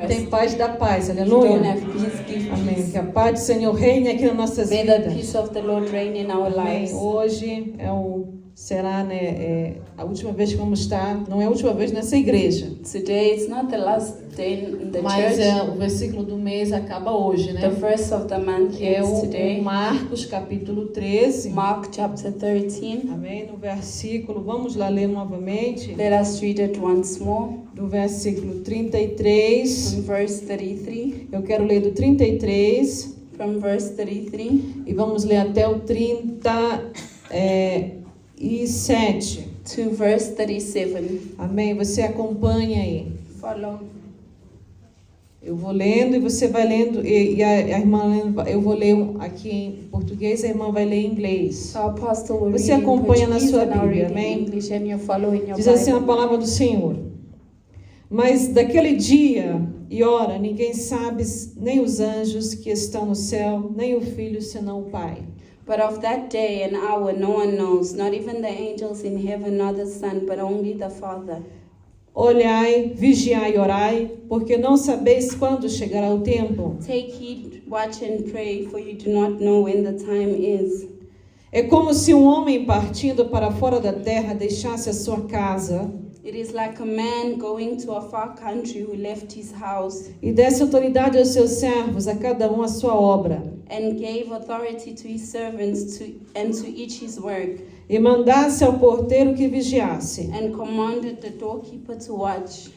tem paz, dá paz. If you Aleluia. don't have peace, give Amém. peace. Que a paz do Senhor reine aqui nas nossas May the vidas. peace of the Lord reign in our Amém. lives. Hoje será, a última vez que vamos estar. Não é a última vez nessa igreja. Today is not the last day in the Mas church. o versículo do mês acaba hoje, né? The first of the month Que é ends o today. Marcos capítulo 13. Mark chapter 13. Amém. No versículo, vamos lá ler novamente. Let us read it once more. Do versículo 33. From verse 33. Eu quero ler do 33. From verse 33. E vamos ler até o 37. To verse 37. Amém? Você acompanha aí. Follow. Eu vou lendo e você vai lendo. E a irmã lendo. Eu vou ler aqui em português, a irmã vai ler em inglês. So Apostle will Você read in acompanha na Portuguese sua and I'll Bíblia, read in amém? English and you follow in your Diz assim a Bible. palavra do Senhor. Mas daquele dia e hora ninguém sabe, nem os anjos que estão no céu, nem o Filho, senão o Pai. But of that day and hour no one knows, not even the angels in heaven nor the Son, but only the Father. Olhai, vigiai e orai, porque não sabeis quando chegará o tempo. Take heed, watch and pray, for you do not know when the time is. É como se um homem partindo para fora da terra deixasse a sua casa It is like a man going to a far country who left his house e desse autoridade aos seus servos, a cada um a sua obra, and gave authority to his servants and to each his work, e mandasse ao porteiro que vigiasse. and commanded the doorkeeper to watch.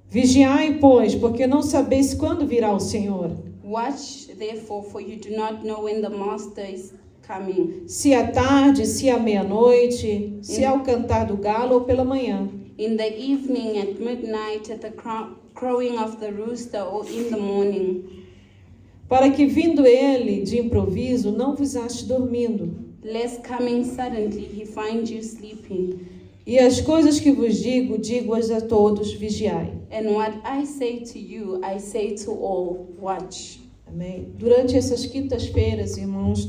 Vigiai, pois, porque não sabeis quando virá o Senhor. Watch, therefore, for you do not know when the master is coming. Se à tarde, se à meia-noite, se ao cantar do galo ou pela manhã. In the evening, at midnight, at the crowing of the rooster, or in the morning. Para que vindo ele de improviso não vos ache dormindo. Lest coming suddenly he find you sleeping. E as coisas que vos digo, digo-as a todos, vigiai. And what I say to you, I say to all, watch. Amém. Durante essas quintas-feiras, irmãos,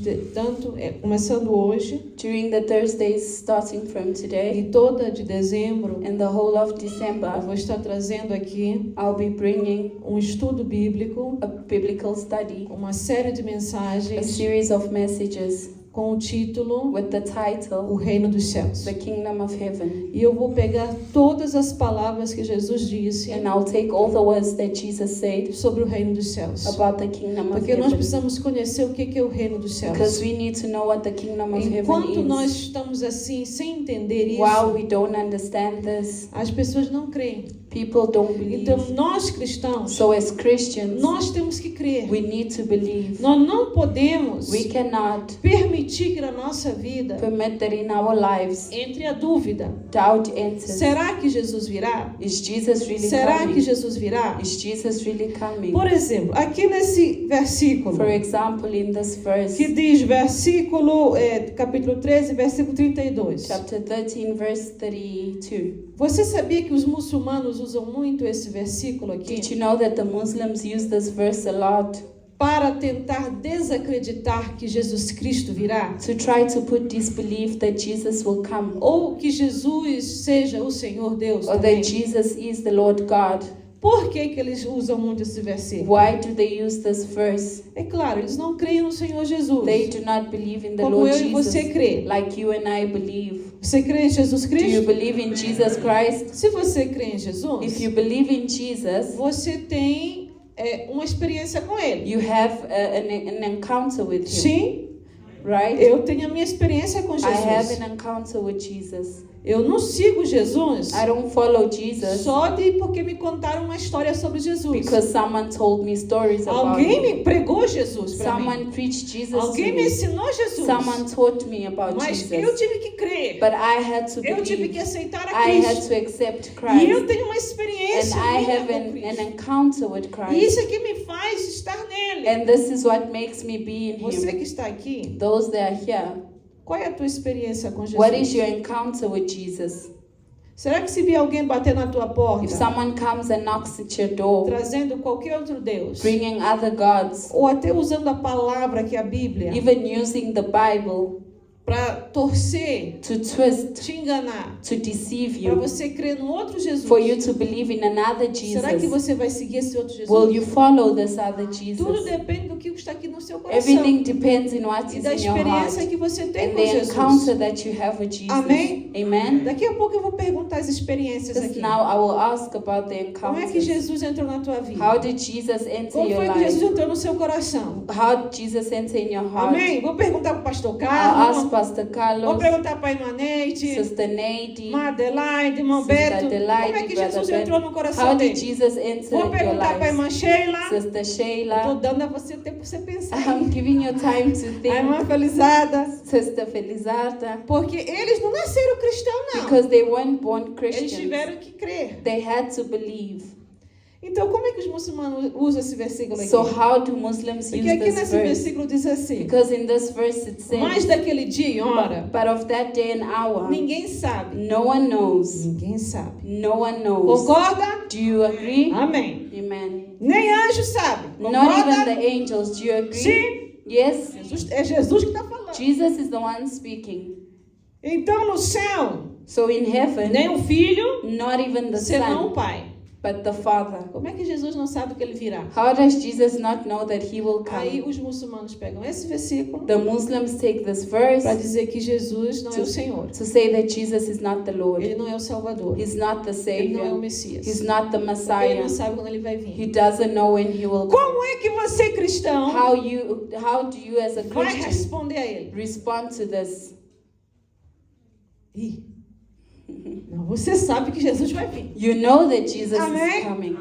começando hoje During the Thursdays starting from today e toda de dezembro, and the whole of eu December, vou estar trazendo aqui I'll be bringing um estudo bíblico, a biblical study, uma série de a mensagens series of messages com o título with the O title, Reino dos Céus. The Kingdom of Heaven. E eu vou pegar todas as palavras que Jesus disse And I'll take all the words that Jesus said sobre o Reino dos Céus. about the Kingdom of Porque nós Heaven. precisamos conhecer o que é o Reino dos Because Céus. we need to know what the Kingdom of Enquanto Heaven nós is. estamos assim, sem entender isso, While we don't understand this, as pessoas não creem. people don't believe. Então, nós cristãos, So as Christians, nós temos que crer. we need to believe. Nós não podemos We cannot permitir que na nossa vida permit that in our lives entre a dúvida. doubt enters. Será que Jesus virá? Is Jesus really Será que coming? Jesus virá? Is Jesus really coming? Por exemplo, aqui nesse versículo, For example, in this verse, que diz, capítulo 13, versículo 32. chapter 13, verse 32. Você sabia que os muçulmanos usam muito esse versículo aqui Did you know that the Muslims use this verse a lot para tentar desacreditar que Jesus Cristo virá? to try to put disbelief that Jesus will come, Ou que Jesus seja o Senhor Deus or também? that Jesus is the Lord God? Por que eles usam muito esse versículo? Why do they use this verse? É claro, eles não creem no Senhor Jesus. They do not believe in the Como Lord eu e você Jesus crê. like you and I believe. Você crê em Jesus Do you Cristo? believe in Jesus Christ? Se você crê em Jesus, If you believe in Jesus, você tem uma experiência com Ele. you have an encounter with Him, Sim, right? eu tenho a minha experiência com I have Jesus. an encounter with Jesus. Eu não sigo Jesus I don't follow Jesus só porque me contaram uma história sobre Jesus. because someone told me stories about Alguém Him. me pregou Jesus para mim. Someone preached Jesus to Alguém me me. ensinou Jesus. Someone taught me about Mas eu Jesus. tive que crer. But I had to Eu tive que believe. aceitar a I had Cristo. to accept E eu Christ. tenho uma And experiência I minha have com an Cristo. encounter with E Christ. isso é que me faz estar nele. And this is what makes me be in Você Him. que está aqui, Those that are here, qual é a tua experiência com Jesus? what is your encounter with Jesus? Será que se vier alguém bater na tua porta, If someone comes and knocks at your door, trazendo qualquer outro Deus, bringing other gods, ou até usando a palavra que é a Bíblia, even using the Bible para torcer, to twist, te enganar, to deceive para you, você crer no outro Jesus. for you to believe in another Será que Jesus. você vai seguir esse outro Jesus? Will you follow this other Tudo Jesus? depende do que está aqui no seu coração Everything depends in what e is da in your heart experiência que você tem and com the Jesus. encounter that you have with Jesus. Amém? Amen. Daqui a pouco eu vou perguntar as experiências Just aqui. now I will ask about the Como é que encounters. Jesus entrou na tua vida? How did Jesus enter Como your foi que Jesus life? entrou no seu coração? How did Jesus enter in your heart? Amém? Vou perguntar para o pastor I'll Carlos, ask Pastor vou Carlos, perguntar para a irmã Neide, Sister Nady, irmã Adelaide, irmão Sister Beto. Como é Adelaide, que Brother Jesus Ben. entrou no coração How did dele? Jesus enter Vou your perguntar para a irmã lives? Sheila. Sister Estou Sheila, dando a você tempo para você pensar. I'm giving you time to A irmã think. Felizada. Sister Felizarda, Porque eles não nasceram cristãos, não. because they weren't born Eles Christians, tiveram que crer. they had to believe. Então, como é que os muçulmanos usam esse versículo aqui? So how do Muslims Porque use aqui this nesse verse? versículo diz assim: Because in this verse it mas says, daquele dia e hora, but of that day and hour, ninguém sabe. no one knows. Ninguém sabe. No one knows. Concorda? Do you agree? Amém. Amen. Nem anjo sabe. Not even Concorda? the angels. Do you agree? Sim. Yes. É Jesus que está falando. Jesus is the one speaking. Então, no céu, So in heaven, nem o filho, not even the senão o Son, pai. but the Father. Como é que Jesus não sabe que ele virá? How does Jesus not know that he will Aí come? os muçulmanos pegam esse versículo The Muslims take this verse para dizer que Jesus não é o Senhor. to say that Jesus is not the Lord. Ele não é o Salvador. He's not the Ele não é o Savior. Messias. He's not the Ele Messiah. não sabe quando ele vai vir. He doesn't know when he will come. Como é que você, cristão, How do you as a vai Christian responder a ele? respond to this? Ih, não, você sabe que Jesus vai vir. You know that Jesus Amém? is coming.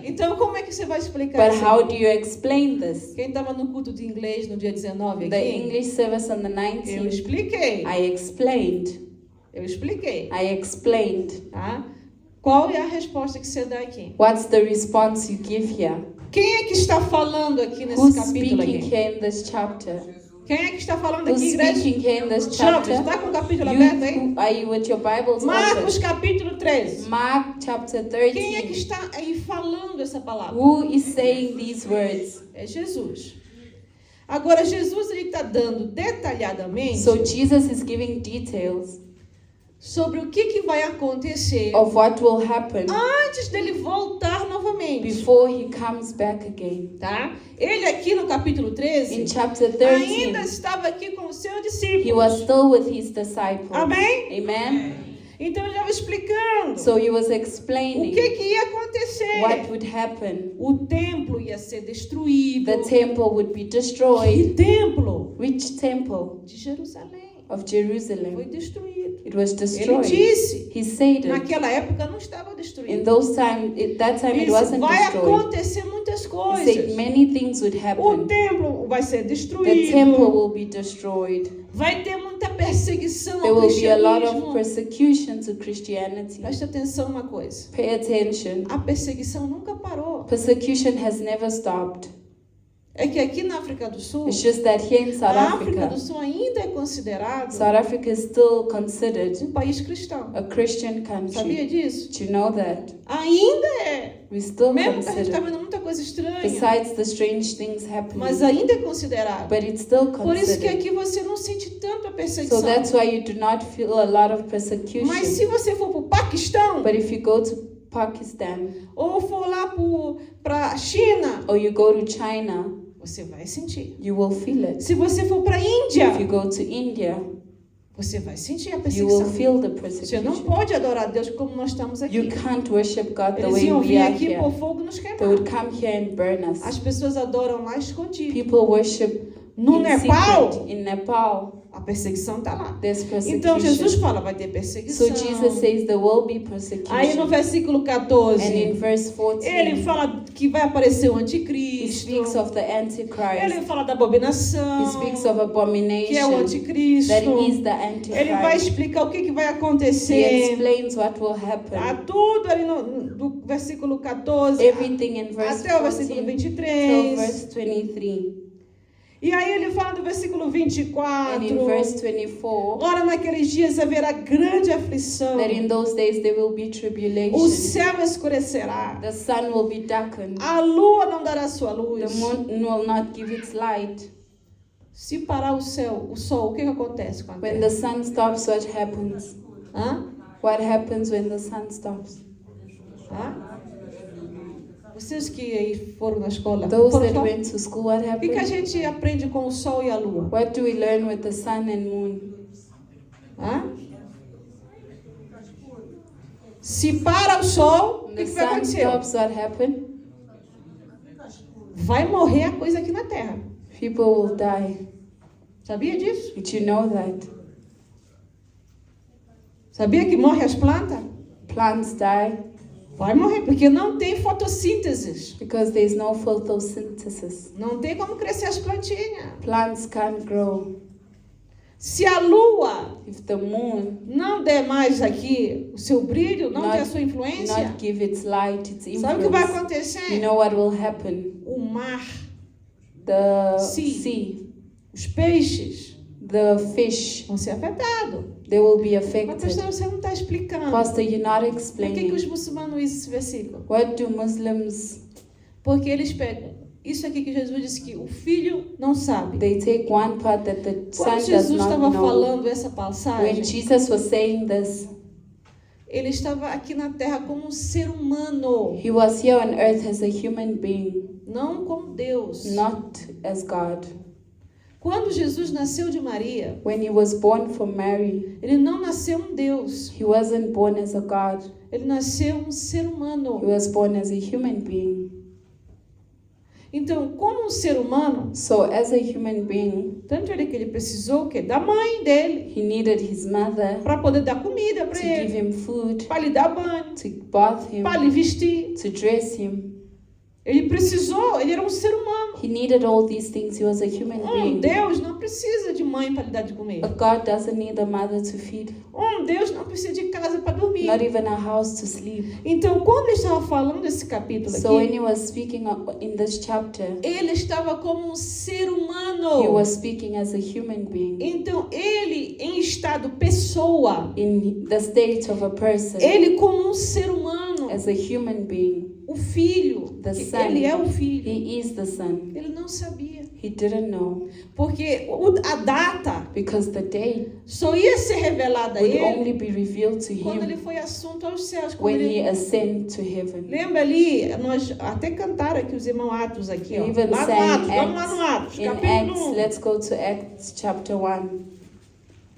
Então, como é que você vai explicar But isso? how do you explain this? Quem estava no culto de inglês no dia 19 The aqui, English service on the eu 19th, expliquei. I explained. Eu expliquei. I explained. Tá? Qual é a resposta que você dá aqui? What's the response you give here? Quem é que está falando aqui nesse Who's capítulo speaking aqui? here in this chapter? Quem é que está falando Who's aqui, igreja? speaking here in this Jovens, chapter? está com o capítulo aberto aí? Are you with your Bibles Marcos open? capítulo 13. Mark chapter Quem é que 13. está aí falando essa palavra? Who is saying these words? É Jesus. Agora, Jesus ele está dando detalhadamente So Jesus is giving details sobre o que vai acontecer of what will happen antes dele voltar novamente. before he comes back again. Tá? Ele aqui no capítulo In 13 chapter ainda 13, estava aqui com os seus he discípulos. was still with his disciples. Amém? Amen. Então ele estava explicando So he was o explaining que ia acontecer. what would happen. O templo ia ser destruído. The temple would be Que destroyed. templo? Which temple? De Jerusalém. Of Foi Jerusalem. destruído. It was Ele destroyed. disse, He said it. naquela época não estava In destruído. that time it Ele disse, wasn't vai destroyed. acontecer muitas He coisas. said many things would O happen. templo vai ser The destruído. temple will be destroyed. Vai ter muita perseguição There ao will be a lot of cristianismo. persecution to Christianity. Preste atenção uma coisa. Pay attention. A perseguição nunca parou. Persecution has never stopped. É que aqui na África do Sul, It's just that here in South a África do Africa, Sul ainda é considerado South Africa is still considered um país cristão. a Christian Sabia country. disso? Do you know that? Ainda é. We still Mesmo que a gente está consider, vendo muita coisa estranha, besides the strange things happening, mas ainda é considerado. but it's still Por isso que considered. aqui você não sente tanto a So perseguição. that's why you do not feel a lot of Mas persecution. se você for para o Paquistão, But if you go to Pakistan ou for lá para a China, or you go to China, você vai sentir. you will feel it. Se você for para a If Índia, you go to India, você vai sentir a you will perseguição. feel the Você não persecution. pode adorar a Deus como nós estamos aqui. You can't worship God the Eles way iam we vir are aqui here. por fogo e nos They queimar. would come here and burn us. As pessoas adoram lá escondido. People worship No in Nepal, secret. In Nepal, a perseguição está lá. there's Então Jesus persecution. fala, vai ter perseguição. So Jesus says there will be Aí no persecution. versículo And in 14, verse ele 14, fala que vai aparecer o he anticristo. speaks of the Ele Antichrist. fala da abominação, He speaks of que é o abomination, anticristo. that is the Ele vai Antichrist. explicar o que vai He acontecer. explains what will Tá happen. tudo ali do versículo 14 Everything in verse até o versículo 14 till 23. verse 23. E aí ele fala do versículo And 24. in verse 24, Ora, naqueles dias haverá grande aflição. that in those days there will be O tribulation. céu escurecerá. The sun will be darkened. A lua não dará sua luz. The moon will not give its light. Se parar o sol, o que acontece com a When terra? the sun stops, what happens? Hã? What happens when the sun stops? Hã? Vocês que aí foram na escola, Those foram that na escola? went to school, what O que a happens? gente aprende com o sol e a lua? What do we learn with the sun and moon? Hã? Se para o sol, o When que the vai sun acontecer? stops, what happens? Vai morrer a coisa aqui na terra. People will die. Sabia disso? Did you know that? Sabia que morre as plantas? Plants die Vai morrer, porque não tem fotossíntese. because there's no photosynthesis. Não tem como crescer as plantinhas. Plants can't grow. Se a lua If the moon não der mais aqui o seu brilho, não Not- der a sua influência, not give its light, its sabe o que vai influence, acontecer? you know what will happen? O mar, The Sea. sea, os peixes the fish, vão ser afetados. they will be Mas, affected. pastor, você não está explicando. Pastor, you're not Por que explaining. os muçulmanos usam esse versículo? What do Muslims, Porque eles pegam isso aqui que Jesus disse que o filho não sabe. they take one part that the son Quando does Jesus not estava know. falando essa When passagem, Jesus was saying this, ele estava aqui na terra como um ser humano, he was here on earth as a human being, não como Deus. not as God. Quando Jesus nasceu de Maria, When he was born from Mary, ele não nasceu um Deus, he wasn't born as a God. ele nasceu um ser He humano. was born as a human being. Então, como um ser humano, So as a human being, tanto ele que ele precisou o quê? Da mãe dele, he needed his mother para poder dar comida to para give ele, him food, para lhe dar banho, to bath him, para lhe vestir. to dress him. Ele precisou, ele era um ser humano. He needed all these things. He was a human being. Deus não precisa de mãe para lhe dar de comer. A God doesn't need a mother to feed, Deus não precisa de casa para dormir. not even a house to sleep. Então, quando ele estava falando desse capítulo So when aqui, he was speaking in this chapter, ele estava como um ser he humano. was speaking as a human being, Então, ele em estado pessoa, in the state of a person, ele como um ser humano, as a human being. o filho, The que son. ele é o filho. He is the son. Ele não sabia, He didn't know porque a data because the day só ia ser revelada a would ele only be revealed to quando ele him foi assunto aos céus. Quando when he ele... ascended to heaven. Lembra ali, nós até cantaram aqui os irmãos Atos aqui, ó. We even Lá no sang Atos, vamos lá no Atos, in capítulo Acts. 1. Let's go to Acts chapter 1.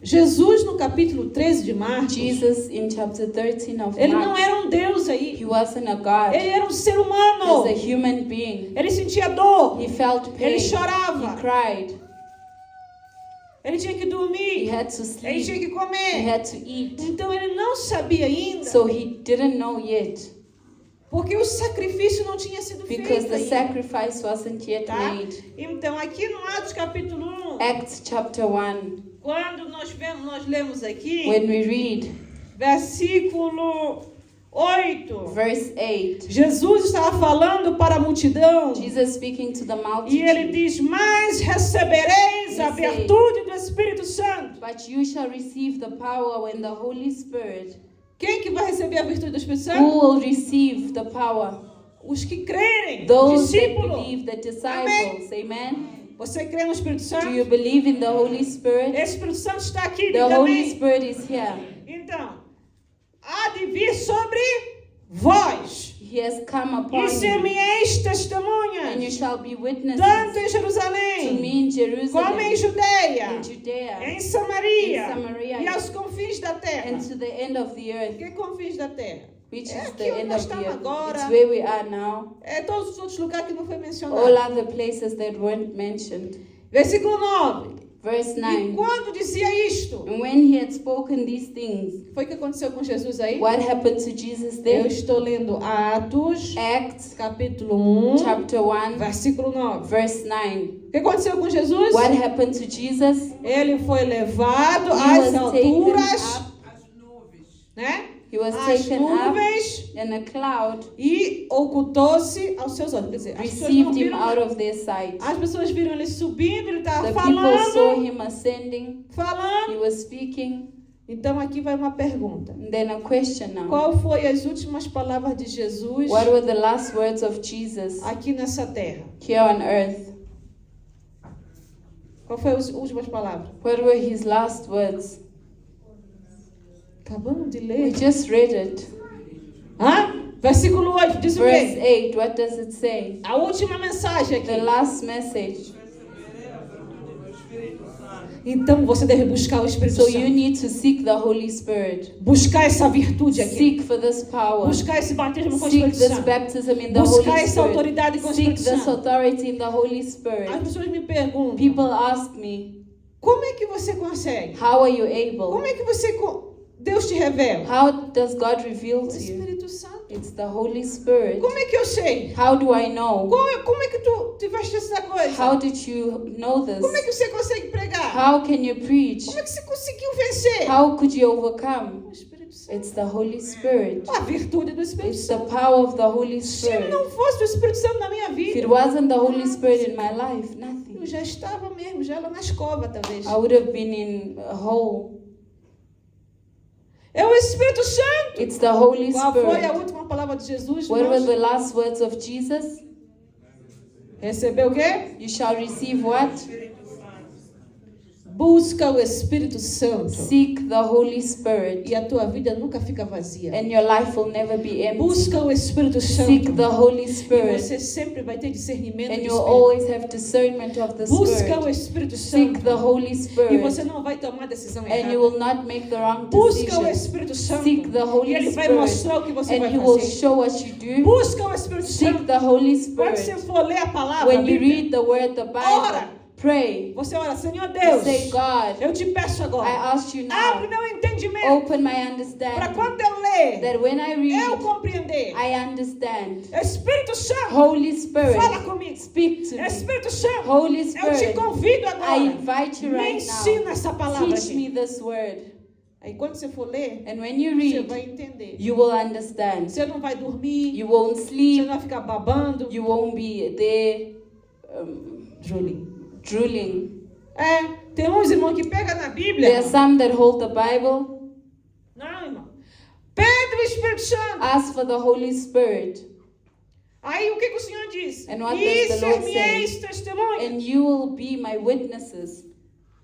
Jesus, no capítulo 13 de Marcos, Jesus in chapter 13 of ele não Mark, era um Deus aí. he wasn't a God. Ele era um ser He humano. was a human being. Ele sentia dor. He felt pain. Ele He chorava. cried. Ele tinha que He dormir. had to Ele tinha sleep. que He comer. had to eat. Então ele não sabia ainda. So he didn't know yet Porque o sacrifício não tinha sido because feito the ainda. sacrifice wasn't yet Tá? made. Então aqui no Atos capítulo 1, Acts chapter 1, quando nós lemos aqui, when we read versículo 8. verse 8, Jesus estava falando para a multidão Jesus speaking to the e ele multitude, diz: mas recebereis a He said, virtude do Espírito Santo. but you shall receive the power when the Holy Spirit. Quem que vai receber a virtude do Espírito Who Santo? will receive the power? Os que crerem, Those that discípulo. believe, the disciples. Amen. Você crê no Espírito Do you Santo? believe in the Holy Spirit? Esse Espírito Santo está aqui The Holy também. Spirit is here. Então, há de vir sobre vós He has come upon e ser you, minhas and you testemunhas, shall be witnesses tanto em to Jerusalém, me in Jerusalem, como em Judeia, in Judea, em Samaria in Samaria, e aos confins da terra. and to the end of the earth, Que confins da terra? which É is aqui the onde end nós of the estamos earth. agora. It's where we are now. É todos os outros lugares que não foi All mencionado. other places that weren't mentioned. Versículo 9. Verse E 9. quando dizia isto, And when he had spoken these things, foi o que aconteceu com Jesus aí? what happened to Jesus Eu there? estou lendo Atos, Acts capítulo 1, chapter 1, versículo 9. verse 9. O que aconteceu com Jesus? What happened to Jesus? Ele foi levado He às was taken alturas, up. né? He was Às taken up nuvens in a cloud, e ocultou-se aos seus olhos. Quer dizer, as pessoas não received him viram out nada. of their sight. As pessoas viram ele subindo, ele estava The people saw falando, him ascending. falando. He was speaking. Então aqui vai uma pergunta. And then a question now. Qual foi as últimas palavras de Jesus What were the last words of Jesus aqui nessa terra? here on earth? Qual foi as últimas palavras? What were his last words? Acabamos de We ler. just read it. Versículo 8, diz o Verse quê? 8, what does it say? A última mensagem The aqui. last message. Então você deve buscar o Espírito So you Santo. need to seek the Holy Spirit. Buscar essa virtude aqui. Seek for this power. Buscar esse batismo com o Seek Espírito this Santo. baptism in the Buscar Holy essa Spirit. autoridade com o Seek Espírito this Santo. authority in the Holy As Spirit. pessoas me perguntam, People ask me, como é que você consegue? how are you Como able? é que Deus te revela? How does God reveal O to you? Espírito Santo. It's the Holy Spirit. Como é que eu sei? How do I know? Como é que tu tiveste essa coisa? How did you know Como é this? que você consegue pregar? How can you preach? Como é que você conseguiu vencer? How could you overcome? O Espírito Santo. It's the Holy Spirit. A virtude do Espírito It's the Santo. power of the Holy Se Spirit. não fosse o Espírito Santo na minha If vida, it wasn't the Holy Spirit in my life, eu nothing. já estava mesmo, já lá na escova, talvez. I would have been in a hole. É o Espírito Santo. It's the Holy Qual foi a Spirit. última palavra de Jesus? What were irmãos? the last words of Jesus? Recebeu o quê? You shall receive what? Busca o Espírito Santo. Seek the Holy Spirit, E a tua vida nunca fica vazia. and your life will never be empty. Busca o Espírito Santo. Seek the Holy E Spirit, você sempre vai ter discernimento and do you'll Espírito. always have discernment of the Busca o Spirit. Espírito Seek Santo. the Holy E Spirit, você não vai tomar decisão and you errada. will not make the wrong Busca o decision. Espírito Santo. Seek the Holy E Ele vai Spirit, mostrar o que você and vai He will fazer. show what you do. Busca o Espírito Seek Santo. the Holy Quando você Spirit. for ler a palavra, a When you Bíblia, read the word, the Bible, Ora. pray. você ora, Senhor You Deus, say, God, eu te peço I agora, ask you abre now, meu entendimento, open my para understanding, quando eu ler, that when I eu read, compreender. I understand. Espírito Santo, Holy Spirit, fala comigo. speak to me. Espírito Santo, Holy eu te Spirit, convido I agora. invite you Me right ensina now. essa palavra Teach aqui. me this word. Aí quando você for ler, And when you você read, vai entender. you will understand. Você não vai dormir, You won't você sleep. não vai ficar babando. You won't be there Julie. drooling. Tem uns irmãos que pegam na Bíblia. There are some that hold the Bible. Não, irmão. Pede o Espírito Santo. Ask for the Holy Spirit, Aí o que o Senhor diz? And what E does the Lord ser-me-eis testemunha. and you will be my witnesses.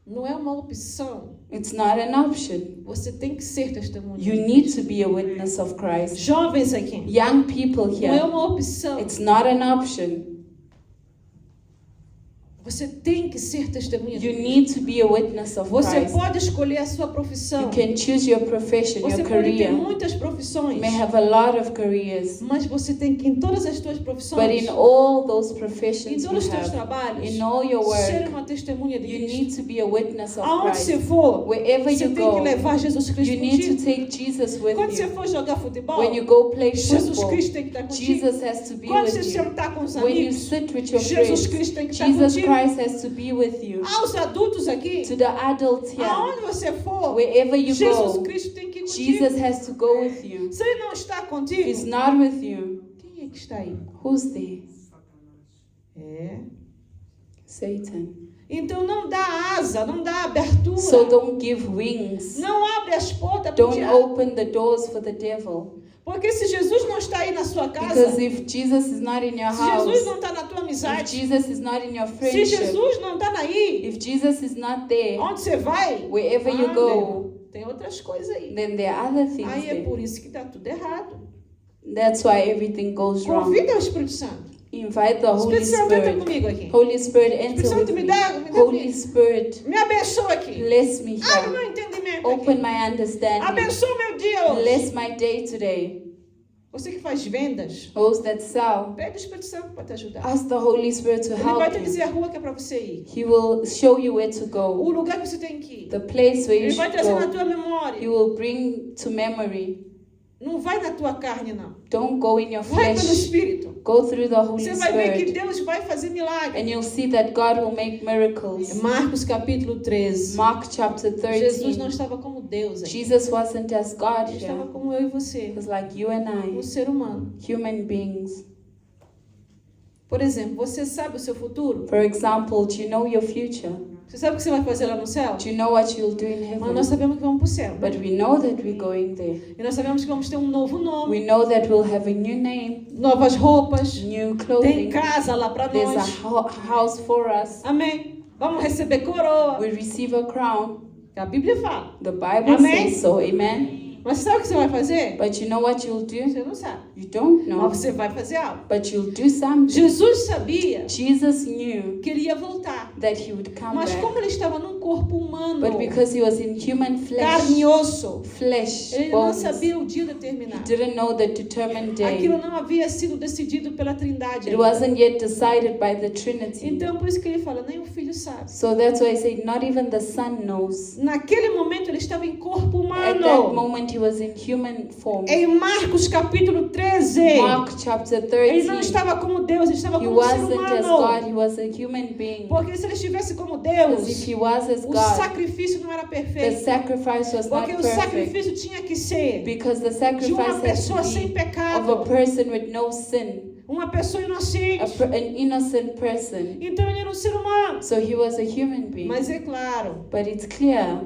Não é uma opção. It's not an option. Você tem que ser testemunha. You need to be a witness of Christ. Jovens aqui. Young people Não é here, uma opção. it's not an option. Você tem que ser testemunha. You need to be a witness of Você Christ. pode escolher a sua profissão. You can choose your profession, Você your pode ter career. muitas You profissões. may have a lot of careers, Mas você tem que, em todas as suas but profissões, in all those em professions todos os you teus have, trabalhos, in all your ser work, uma testemunha de you Cristo. need to be a witness of Aonde você Christ. for, Wherever você you tem que go, levar Jesus Cristo you need to contigo. take Jesus with Quando você you. for jogar futebol, When you go play Jesus football, Cristo tem que estar contigo. Jesus has to be Quando você with you. sentar com os When you amigos, sit with your Jesus friends, Cristo tem que estar Jesus contigo. Christ has to be with you. Aos adultos aqui, To the adults here, aonde você for, wherever you Jesus go, Cristo tem que ir contigo. Jesus has to go with you. Se ele não está If contigo, He's not with you, quem é que está aí? who's there? Satan. Então não dá asa, não dá abertura. So don't give wings. Não abre as portas para o Don't diabo. open the doors for the devil. Porque se Jesus não está aí na sua casa, Because if Jesus is not in your se Jesus house, não está na tua if amizade, Jesus is not in your se friendship, Jesus não está aí, if Jesus is not there, onde você vai, wherever you meu go, irmão, tem outras coisas aí. then there are other things Aí é there. por isso que está tudo errado. That's why everything goes wrong. Convida o Espírito Santo. Invite the O Holy Espírito Santo entra Spirit. comigo aqui. Holy Spirit, Espírito enter Santo, with me me. dá Holy Spirit, me abençoa aqui. bless me Abre here. meu entendimento Open aqui. my understanding. Abençoa meu dia hoje. Bless my day today. Você que faz vendas, Those that sell, pede o Espírito Santo para te ajudar. ask the Holy Spirit to Ele vai help te you. dizer a rua que é para você ir. He will show you where to O go, lugar que você tem que ir. the place where you Ele vai should trazer na go. tua He memória. will bring to memory. Não vai na tua carne, não. Don't go in your Vai pelo flesh. Espírito. Go through the Holy Você vai ver que Spirit. Deus vai fazer milagre. And you'll see that God will make miracles. Marcos capítulo 13. Mark chapter Jesus não 13. estava como Deus. Aí. Jesus wasn't as God Ele estava here. como eu e você. He was like you and Um I, ser humano. human beings. Por exemplo, você sabe o seu futuro? For example, do you know your future? Você sabe o que você vai fazer lá no céu? Do you know what you'll do in Mas heaven? nós sabemos que vamos para o céu. But we know that we're going there. E nós sabemos que vamos ter um novo nome. We know that we'll have a new name, Novas roupas. new Tem clothing. casa lá para There's a nós. house for us. Amém. Vamos receber coroa. We receive a crown. A Bíblia fala. The Bible Amém? says so. Amen. Mas sabe o que você vai fazer? But you know what you'll do? Você não sabe. You don't know. Mas você vai fazer algo. But you'll do something. Jesus sabia Jesus knew que ele ia voltar. that he would come Mas back. como ele estava num corpo humano, But because he was in human carne e osso, flesh, ele não bones, sabia o dia he determinado. didn't know the determined day. Aquilo não havia sido decidido pela Trindade. It ainda. wasn't yet decided by the Trinity. Então, por isso que ele fala, nem o filho sabe. So that's why I say not even the Son knows. Naquele momento ele estava em corpo At that humano. moment he was in human form. Em Marcos capítulo 13, Mark chapter ele não 13. estava como Deus, ele estava He como ser wasn't as humano. God, he was a human being. Porque se ele estivesse como Because if Deus, he was as o God, sacrifício não era the perfeito. sacrifice was not Porque o perfect. sacrifício tinha que ser Because the de uma sacrifice pessoa had sem to be of a pecado, person with no sin, uma pessoa inocente. an innocent person. Então ele era um ser humano. So he was a human being. Mas é claro. But it's clear,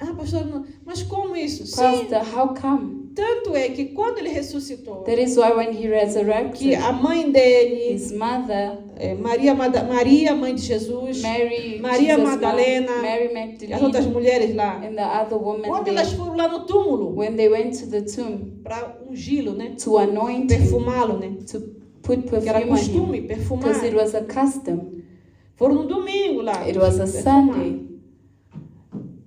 Ah, pastor, mas como isso? Sim, Pastor, how come? tanto é que quando ele ressuscitou, That is why when he que resurrected, a mãe dele, his mother, Maria, mãe de Jesus, Mary, Maria Jesus' Madalena, mom, Mary e as outras Magdalene, mulheres lá, and the other woman quando elas there, foram lá no túmulo when they went to the tomb para ungí-lo, né? to anoint him, Perfumá-lo, né? to put Que era perfume on costume him, perfumar. because it was a custom. Foram no domingo lá. It was a perfumar. Sunday,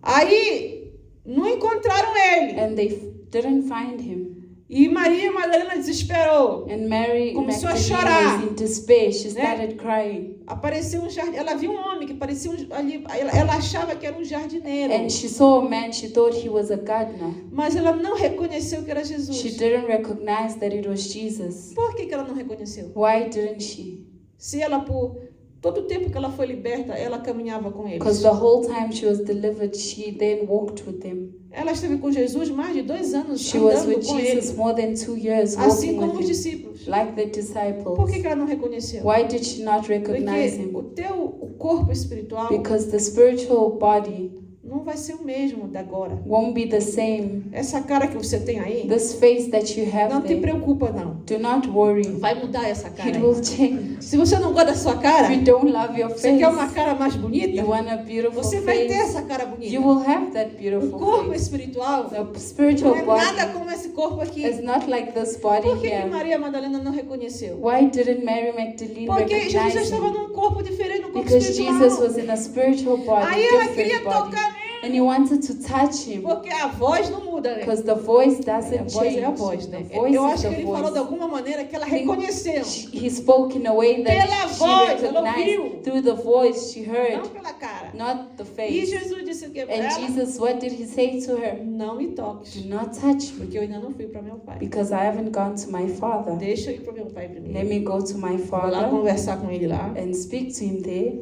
Aí não encontraram ele. and they didn't find him. E Maria Madalena desesperou. And Mary Começou a Magdalene chorar, was in despair. She né? started crying. Apareceu um jardim. Ela viu um homem que parecia ali. Ela achava que era um jardineiro. And she saw a man, she thought he was a gardener. Mas ela não reconheceu que era She Jesus. didn't recognize that it was Jesus. Por que ela não reconheceu? Why didn't she? Se ela, por todo o tempo que ela foi liberta, ela caminhava com Because eles. the whole time she was delivered, she then walked with them. Ela esteve com Jesus mais de 2 anos She was andando with com Jesus ele. more than 2 years, Assim walking como os with him, discípulos. like the Por disciples. que ela não reconheceu? Why did she not recognize Porque him? o corpo espiritual Because the spiritual body não vai ser o mesmo da agora. won't be the same. Essa cara que você tem aí, This face that you não have te there, preocupa não. do not worry. Vai mudar essa cara. It aí. will change. Se você não gosta da sua cara, If you don't love your você quer uma face, cara mais bonita, you want a beautiful você vai ter face, essa cara bonita. you will have that O beautiful corpo face. espiritual The não spiritual é nada body como esse corpo aqui. is not like this body Por que here. Maria Madalena não reconheceu? Why didn't Mary Magdalene Porque Jesus já recognize estava him? num corpo diferente, num corpo Because Jesus espiritual. was in a spiritual body, Aí ela queria different body. tocar nele. And he wanted to touch him. Porque a voz não muda, né? Because the voice A doesn't voz é a change. voz, né? The voice Eu is acho que the ele falou de voice. alguma maneira que ela Think reconheceu. He spoke in a way that Pela she voz, ela ouviu. recognized through the voice she Não heard, pela cara. not the E face. Jesus disse o que para And ela? Jesus, what did he say to her? Não me toques, Do not touch me, porque eu ainda não fui para meu pai. because I haven't gone to my father. Deixa eu ir para meu pai Let primeiro. me go to my Vou lá father conversar com ele lá. and speak to him there,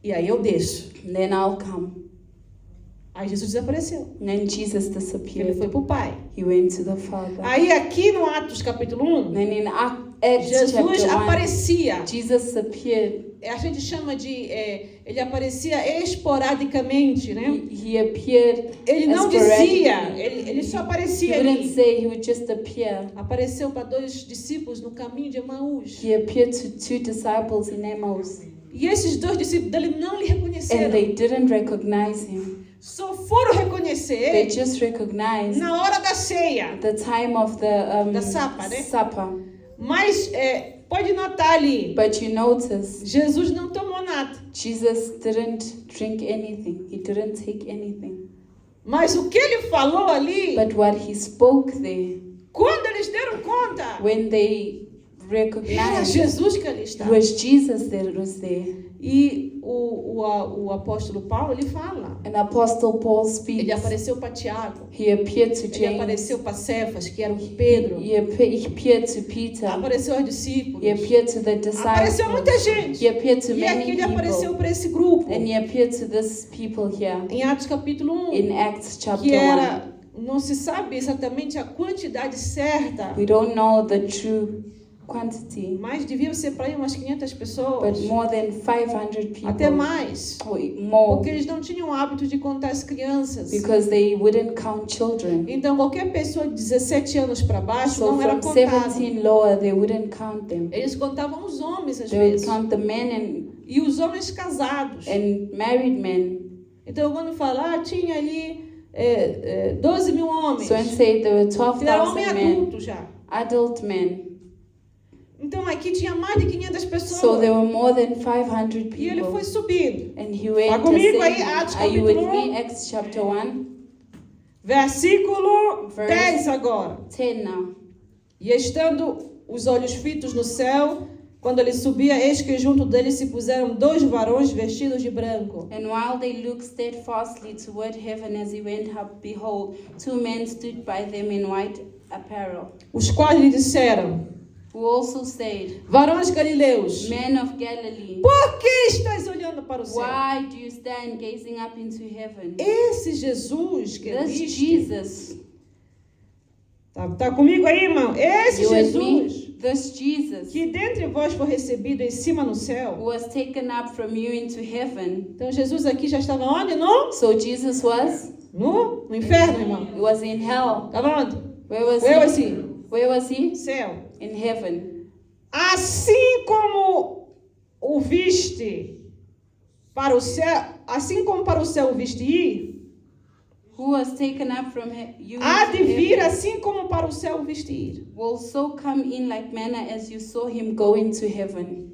E aí eu desço. and then I'll come. Aí Jesus desapareceu. And then Jesus Ele disappeared. foi para o pai. He went to the father. Aí aqui no Atos capítulo 1, And in Acts Jesus chapter 1, aparecia. Jesus appeared. A gente chama de... ele aparecia esporadicamente, né? He appeared. Ele não Esporadically. dizia. Ele só He aparecia wouldn't ali. say, he would just appear. Apareceu para 2 discípulos no caminho de Emaús. He appeared to 2 disciples in Emmaus, E esses 2 discípulos dele não lhe and reconheceram. they didn't recognize him. Só foram reconhecer They ele just recognized na hora da ceia. the time of the Da sapa, né? supper. Mas pode notar ali, But you notice, Jesus não tomou nada. Jesus didn't drink anything. He didn't take anything. Mas o que ele falou ali, But what he spoke there, quando eles deram conta, when they era recognized, Jesus que ali it estava. was Jesus that was there. E o apóstolo Paulo, ele fala. And Apostle Paul speaks. Ele apareceu para Tiago. He appeared to Ele James. apareceu para Cefas, que era o Pedro. He appeared to Peter. Apareceu aos discípulos. He appeared to the Apareceu disciples. muita gente. He appeared to E aqui many ele apareceu people. para esse grupo. And he appeared to this people here Em Atos capítulo 1. in Acts Que chapter 1. era, não se sabe exatamente a quantidade certa We don't know the true quantity, mas deviam ser para aí umas 500 pessoas, but more than 500 people, até mais, or more, porque eles não tinham o hábito de contar as crianças. because they wouldn't count children. Então, qualquer pessoa de 17 anos para baixo So não era from contada. 17 lower, they wouldn't count them. Eles contavam os homens, às They would vezes, count the men e os homens casados. and married men. Então, quando falar, tinha ali 12 mil homens, So and say there were que era homem 12,000 men, adulto já. adult men. Então, aqui tinha mais de 500 So pessoas. there were more than 500 E ele people. foi subindo. And he went comigo aí, ascending. Atos Are you with capítulo me? Acts chapter 1, Versículo Verse 10 agora. 10 now. E estando os olhos fitos no céu, quando ele subia, eis que junto dele se puseram 2 varões vestidos de branco. And while they looked steadfastly toward heaven as he went up, behold, 2 men stood by them in white apparel, Os quais lhe disseram: who also said, Varões galileus, Men of Galilee, por que estás olhando para o céu? why do you stand gazing up into heaven? Esse Jesus que This existe, Jesus, tá comigo aí, irmão? Esse you with me? Jesus This Jesus, que dentre vós foi recebido em cima no who céu. was taken up from you into heaven. Então Jesus aqui já estava onde? No So Jesus was? No inferno, irmão. He was in hell. Estava onde? Where was Where he? was he? Where was he? Céu. In heaven. Assim como o viste para o céu, assim como para o céu o viste ir, Who was taken up from you há into de vir heaven, assim como para o céu o viste ir. will so come in like manner as you saw him go into heaven.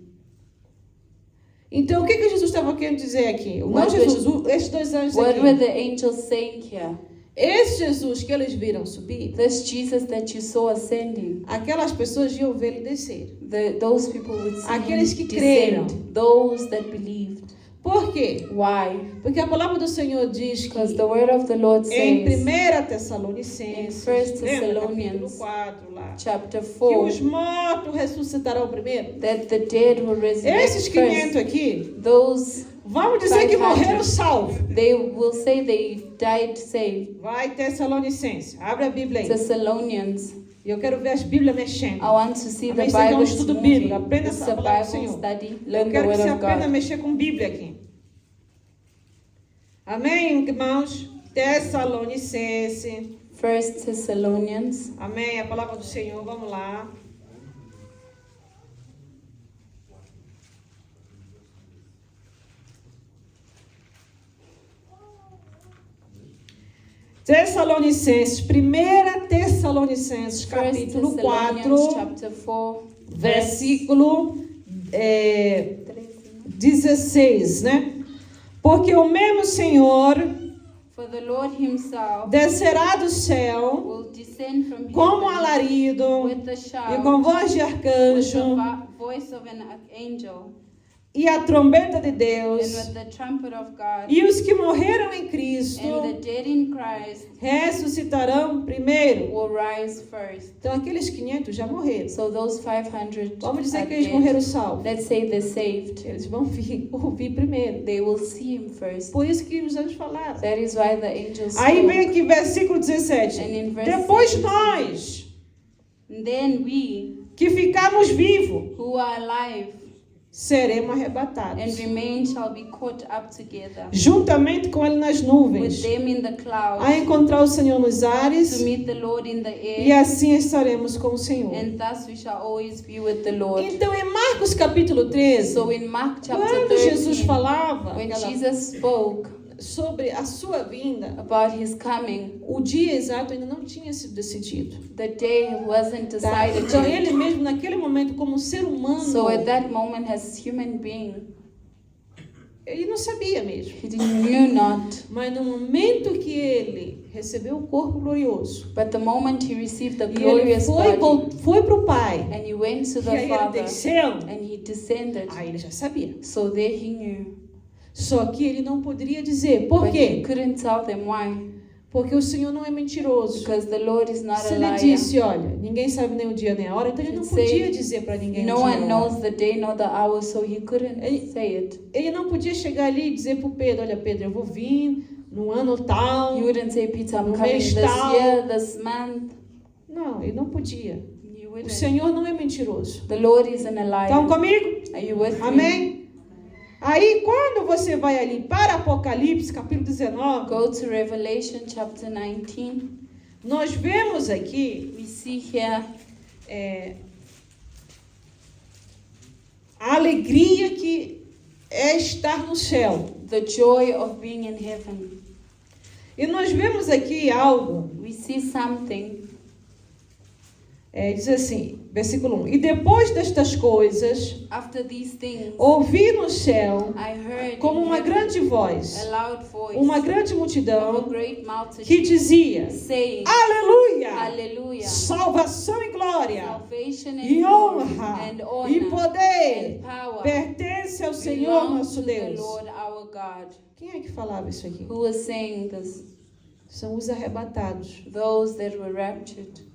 Então, o que Jesus estava querendo dizer aqui? Não What Jesus, esses 2 anjos What were aqui. the angels saying here? Esse Jesus que eles viram subir, This Jesus that you saw ascending, aquelas pessoas iam vê-lo descer. those people would see Aqueles him que creram. descend. Those that believed. Por quê? Why? Porque a palavra do Senhor diz que Because the word of the Lord em says 1 Tessalonicenses, In 1 lembra, Thessalonians, capítulo 4 lá, chapter que 4 os mortos ressuscitarão primeiro. that the dead will resurrect Esses 500 first. aqui, Those, vamos dizer que 500. morreram salvos. they will say they died saved. Vai Tessalonicenses, abre a Bíblia aí. Thessalonians. E eu quero ver as Bíblias mexendo. I want to see the Amém, isso aqui é um Bible estudo moving. bíblico. Aprenda It's essa a palavra do Bible Senhor. study. Eu Learn the quero que word você of aprenda a God. mexer com Bíblia aqui. Amém, irmãos? Tessalonicenses. 1 Thessalonians. Amém, a palavra do Senhor, vamos lá. Tessalonicenses, 1 Tessalonicenses, 1 capítulo Thessalonians 4, chapter 4, versículo 16, né? Porque o mesmo Senhor For the Lord himself descerá do céu will descend from como heaven alarido with the e shout, com voz de with the arcanjo voice of an archangel, e a trombeta de and Deus. with the trumpet of God, E os que morreram em Cristo and the dead in Christ ressuscitarão primeiro. will rise first. Então aqueles 500 já morreram. So those 500 Vamos dizer are que eles dead. morreram salvos. Let's say they're saved. Eles vão ouvir primeiro. They will see him first. Por isso que os anjos falaram. That is why the angels Aí spoke. vem aqui versículo 17. And in verse Depois 17, nós, And then we, que ficamos vivos, who are alive seremos and arrebatados. remain, shall be caught up together Juntamente com ele nas nuvens. with them in the A clouds encontrar o Senhor nos to ares. meet the Lord in the E air, assim estaremos com o Senhor. and thus we shall always be with the Lord. Então em Marcos capítulo 13, So in Mark chapter quando Jesus 13, falava when aquela- Jesus spoke sobre a sua vinda, about his coming, o dia exato ainda não tinha sido decidido. the day wasn't Tá? decided Então yet. ele mesmo naquele momento como ser humano, So at that moment, as human being, ele não sabia mesmo. he knew not. Mas no momento que ele recebeu o corpo glorioso, But the moment he received the e ele glorious body, foi para o Pai, and he went to e the aí ele Father, desceu, and he descended, aí ele já sabia. so there he knew. Só que ele não poderia dizer. Por But he quê? couldn't tell them why, Porque o Senhor não é mentiroso. because the Lord is not Se a ele liar. disse, olha, ninguém sabe nem o dia nem a hora, então ele não Ele say, podia dizer para ninguém No o dia one nem a hora. knows the day nor the hour, so he couldn't Ele- say it. Ele não podia chegar ali e dizer para o Pedro, olha Pedro, eu vou vir no ano tal. He wouldn't say, Peter, I'm No coming mês this tal. year, this month. Não, ele não podia. He wouldn't. Senhor não é mentiroso. The Lord isn't a liar. Estão comigo? Are you with me? Amém? Aí, quando você vai ali para Apocalipse, capítulo 19, Go to Revelation chapter 19. nós vemos aqui We see here a alegria que é estar no céu. the joy of being in heaven. E nós vemos aqui algo, We see something. diz assim, versículo 1. E depois destas coisas, After these things, ouvi no céu, I heard como in uma heaven grande voz, a loud voice uma grande of a multidão, great multitude que dizia, saying, Aleluia! Hallelujah! Salvação e glória, Salvation and e glory honra, and e honor poder, and power pertence ao Senhor belong nosso to the Deus. Lord our God. Quem é que falava isso aqui? Who was saying this? São os arrebatados. Those that were raptured.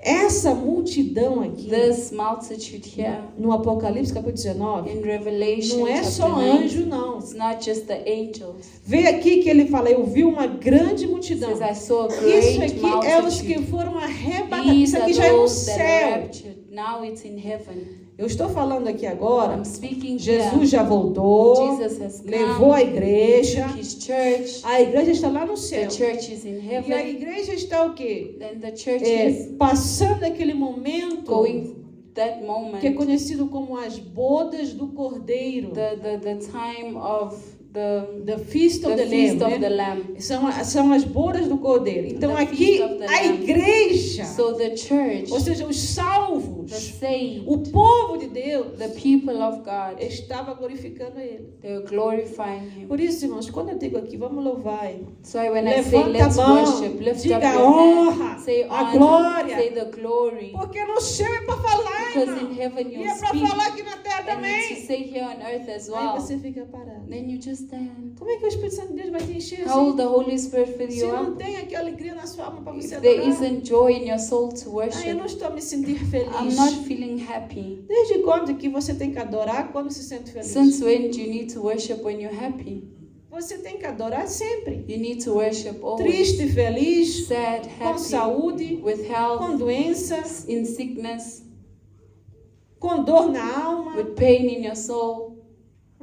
Essa multidão aqui, This multitude here no Apocalipse capítulo 19, in Revelation não é chapter só 9, anjo, não. it's not just the angels. Vê aqui que ele fala, eu vi uma grande It multidão. says, I saw a Isso great aqui é os que multitude. foram arrebatados. These Isso are aqui já é no those that are céu. raptured. Now it's in heaven. Eu estou falando aqui agora, I'm speaking Jesus here. já voltou, Jesus has come, levou a igreja. took his church. A igreja está lá no céu. The church is in E a heaven. igreja está o quê? Then the church is Passando aquele momento going that que é moment, conhecido como as bodas do Cordeiro. the time of The Feast of the the feast Lamb, of né? the Lamb. São as bodas do Cordeiro. Então The aqui Feast of the a Lamb. igreja, So the church, ou seja, os the salvos, saved, o povo de Deus, the people of God, estava glorificando Ele. they were glorifying Him. Por isso, irmãos, quando eu digo aqui, vamos louvar, So when I say levanta a let's mão, worship, lift up diga a your honra, hand, say a honor, glória, say the glory. porque no céu é para falar, Because irmão. in heaven E you'll é para speak, falar aqui na terra and it's to também. say here on earth as Aí well. você fica parado. Then you just stand. Como é que o Espírito Santo de Deus vai te encher How will assim? the Holy Spirit fill Se you não up? tem aquela alegria na sua alma para você If there adorar. isn't joy in your soul to Eu worship, não estou me sentindo feliz. I'm not feeling happy. Desde quando que você tem que adorar quando se sente feliz? Since when do you need to worship when you're happy? Você tem que adorar sempre. You need to worship always. Triste, feliz, Sad, com happy, saúde, with health, com doenças, in sickness, com dor na alma. with pain in your soul.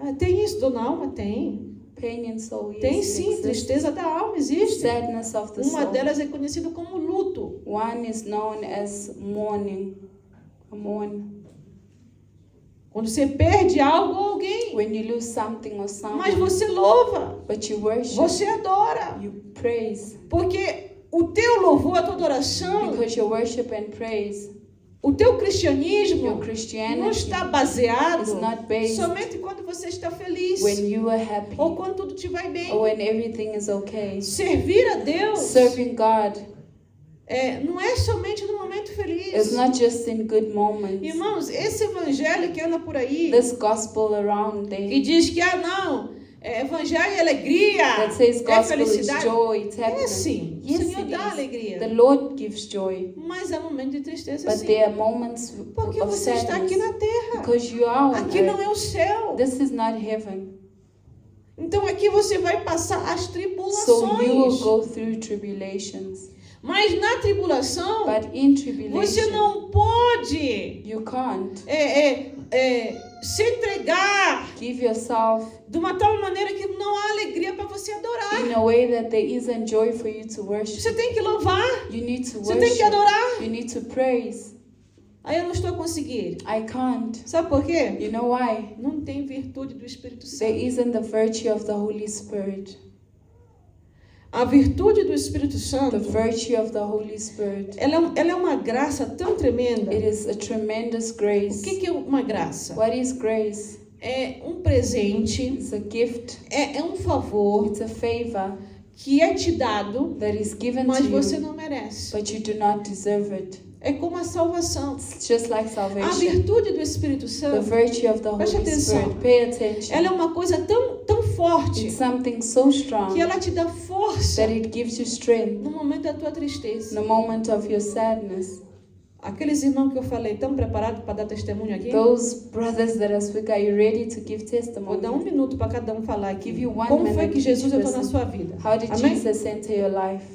Ah, tem isso, dor na alma? Tem. Pain in soul, yes, Tem it sim, exists. tristeza da alma existe. Sadness of the Uma soul. delas é conhecida como luto. One is known as mourning. A mourn. Quando você perde algo ou alguém. When you lose something or Mas someone, você louva, but you worship, você adora. you praise. Porque o teu louvor, a tua adoração, Because your worship and praise, o teu your cristianismo não Christianity está baseado is not based somente quando você está feliz when you are happy ou quando tudo te vai bem. or when everything is okay. Servir a Deus Serving God não é somente no momento feliz. is not just in good moments. Irmãos, esse evangelho que anda por aí This gospel around e there diz que, evangelho é alegria, that says é gospel is felicidade. joy, it's É happiness. sim, Yes, o Senhor it dá is. alegria. The Lord gives joy, Mas há momentos de tristeza but sim. there are moments Porque of você está aqui sadness na terra. because you are on Aqui não earth. é o céu. This is not heaven. Então aqui você vai passar as So you will tribulações. go through tribulations. Mas na tribulação, But in você tribulation, não pode you can't se entregar give yourself de uma tal maneira que não há alegria para você adorar. in a way that there isn't joy for you to worship. Você tem que louvar, You need to você tem que worship. adorar. You need to praise. Aí eu não estou conseguindo. I can't. Sabe por quê? You know why? Não tem virtude do Espírito There Santo. isn't the virtue of the Holy Spirit. A virtude do Espírito The Santo, virtue of the Holy Spirit. ela é uma graça tão tremenda. It is a tremendous O grace. que é uma graça? What is grace? É um presente, It's a gift. é um favor It's a favor que é te dado, that is given mas to você you, não merece. but you do not deserve it. É como a salvação. It's just like A salvation. virtude do Espírito The Santo, virtue of the Preste Holy atenção. Spirit. Pay attention. ela é uma coisa tão forte It's something so strong que ela te dá força that it gives you strength no momento da tua in tristeza. the moment of your sadness. Aqueles irmãos que eu falei, estão preparados para dar testemunho aqui? Those brothers that I speak, are you ready to give Vou testimony? dar 1 minuto para cada um falar aqui. Give you 1 Como foi minute que Jesus each entrou na person. sua vida? How did Amém? Jesus enter your life?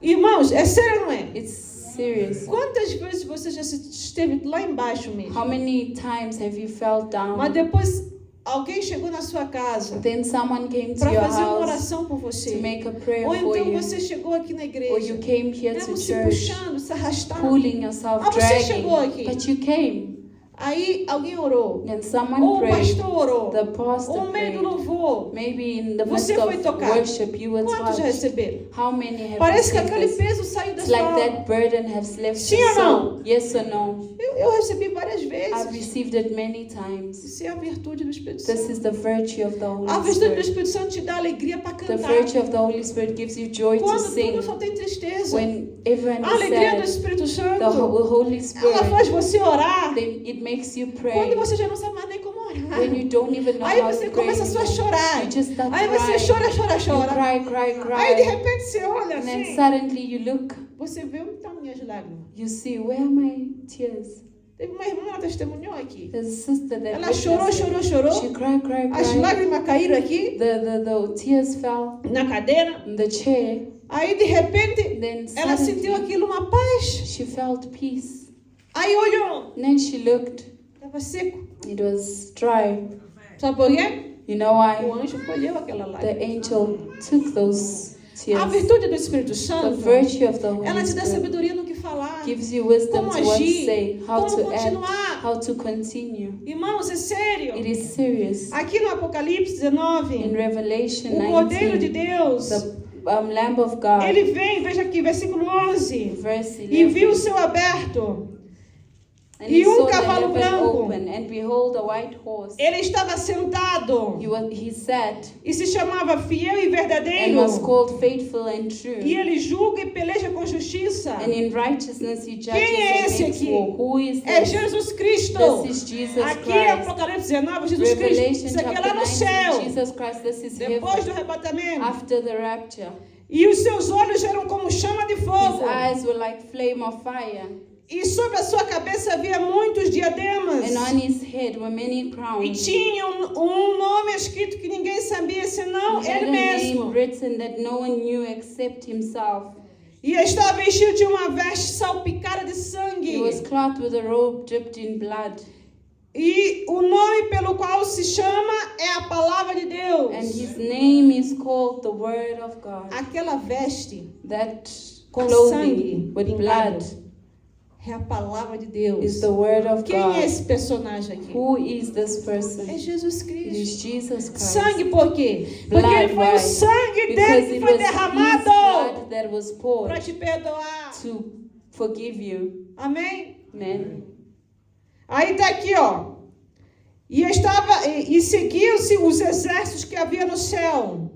Irmãos, é sério ou não é? It's serious. Quantas vezes você já esteve lá embaixo mesmo? How many times have you felt Mas down? depois alguém chegou na sua casa Then someone came to para your fazer uma house oração por to você. make a prayer Ou for então you. você chegou aqui na Or igreja, you came here to mesmo se church, puxando, se arrastando. pulling yourself, Ah, você dragging. chegou aqui. But you came. Aí alguém orou. Then someone Ou o prayed. pastor orou. The Ou pastor no meio do prayed. louvor. Maybe in the Você midst foi of tocado. worship you were Quantos já touched. receberam? How many have Parece que received aquele this? peso saiu da It's sua like alma. that burden has left Sim your ou não? soul. Yes or no? Eu recebi várias I've vezes. received it many times. Isso é a virtude do Espírito This Santo. is the virtue of the A Holy virtude do Spirit. Espírito Santo te dá alegria para The cantar. virtue of the Holy Spirit gives you joy to Quando sing. tudo só tem tristeza. When everyone A alegria do is sad, Espírito the Santo, Holy ela Spirit, faz você orar then it makes you quando pray. você já não sabe mais nem como orar. When you don't even know Aí how você to pray começa só a anymore. chorar. You just start Aí você crying. chora, chora, You chora. cry, cry, Aí de cry. repente você olha And then assim, suddenly you look, você vê onde estão minhas lágrimas. you see, where are my tears? Teve uma irmã, ela testemunhou aqui. There's a sister that Ela chorou, witnessed chorou, it. chorou. She cried, cried, As cried. lágrimas caíram aqui The tears fell na cadeira. in the chair. Aí de repente Then ela sentiu suddenly aquilo uma paz. she felt peace. Aí olhou, And then she looked. estava seco. It was dry. Sabe por quê? You know O why? anjo colheu aquela The lágrima. angel took those A tears. virtude do Espírito The Santo, virtue of the ela Holy te dá Spirit sabedoria no que falar, gives you wisdom como to what to agir, say, how como to act, continuar. how to continue. Irmãos, é sério. It is serious. Aqui no Apocalipse In 19, Revelation o Cordeiro de 19, Deus, the Lamb of God, ele vem, veja aqui, versículo 11, verse e viu o 11, céu aberto, and e he saw the cavalo heaven branco. open, and behold, a white horse. Ele estava sentado He sat e se chamava Fiel e and Verdadeiro, was called faithful and e true. ele julga e peleja com justiça. And in righteousness he judges Quem é and esse makes aqui? war. Who is É this? Jesus Cristo. This is Jesus Aqui é Christ. Apocalipse 19, Jesus Cristo. Revelation Isso aqui é lá chapter no 19, céu, Jesus Christ, this is depois do heaven, arrebatamento. after the rapture. E os seus olhos eram como chama de His fogo. eyes were like flame of fire, E sobre a sua cabeça havia muitos diademas. and on his head were many E crowns. tinha um nome escrito que ninguém sabia senão He had ele a name mesmo. written that no one knew except himself. E estava vestido de uma veste salpicada de He sangue. was clothed with a robe dipped in blood, E o nome pelo qual se chama é a palavra de Deus. and his name is called the Word of God. Aquela veste That com clothing sangue with pingado blood é a palavra de Deus. is the Word of Quem é God. esse personagem aqui? Who is this É person? Jesus It Cristo. is Jesus Christ. Sangue por quê? Porque Blood, ele foi o why? sangue Because dele que it foi was his derramado blood that was poured para te perdoar. to forgive you. Amém? Amen. Aí tá aqui, ó. E seguiu-se os exércitos que havia no céu.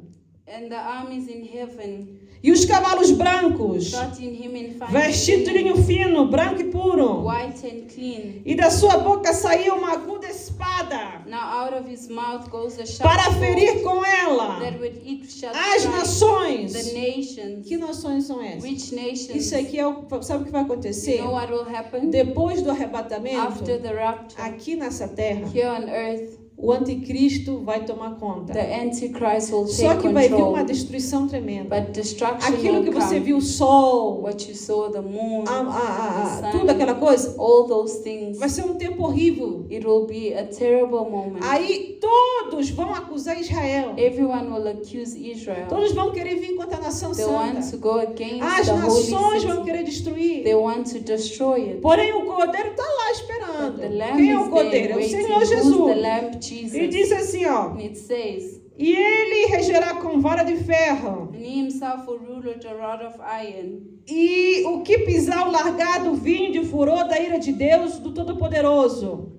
And the armies in heaven E os cavalos brancos, sought in him in fine vestidos de linen, linho fino, branco e puro. white and clean. E da sua boca saía uma aguda espada Now out of his mouth goes a sharp para ferir sword com ela that would eat shut as nações. the nations. Que nações são essas? Which nations? Isso aqui é o, sabe o que vai acontecer? You know what will happen? Depois do arrebatamento, After the rapture, aqui nessa terra, here on earth, o anticristo vai tomar conta. the Antichrist will Só take que vai vir control. uma destruição tremenda. But destruction Aquilo will que você come. viu, o sol, What you saw, the moon, the sun, tudo aquela coisa, all those things. vai ser um tempo horrível. It will be a terrible moment. Aí todos vão acusar Israel. Everyone will accuse Israel. Todos vão querer vir contra a nação They want santa. to go against As the holy nações vão city. querer destruir. They want to destroy it. Porém, o Cordeiro está lá But esperando. the Lamb Quem é o is there Cordeiro? É o waiting. Senhor Who's Jesus. the Lamb? E Jesus. diz assim, ó. And it says, E ele regerá com vara de ferro. and he himself will rule with a rod of iron. E o que pisar o largado vinho de furor da ira de Deus, do Todo-Poderoso.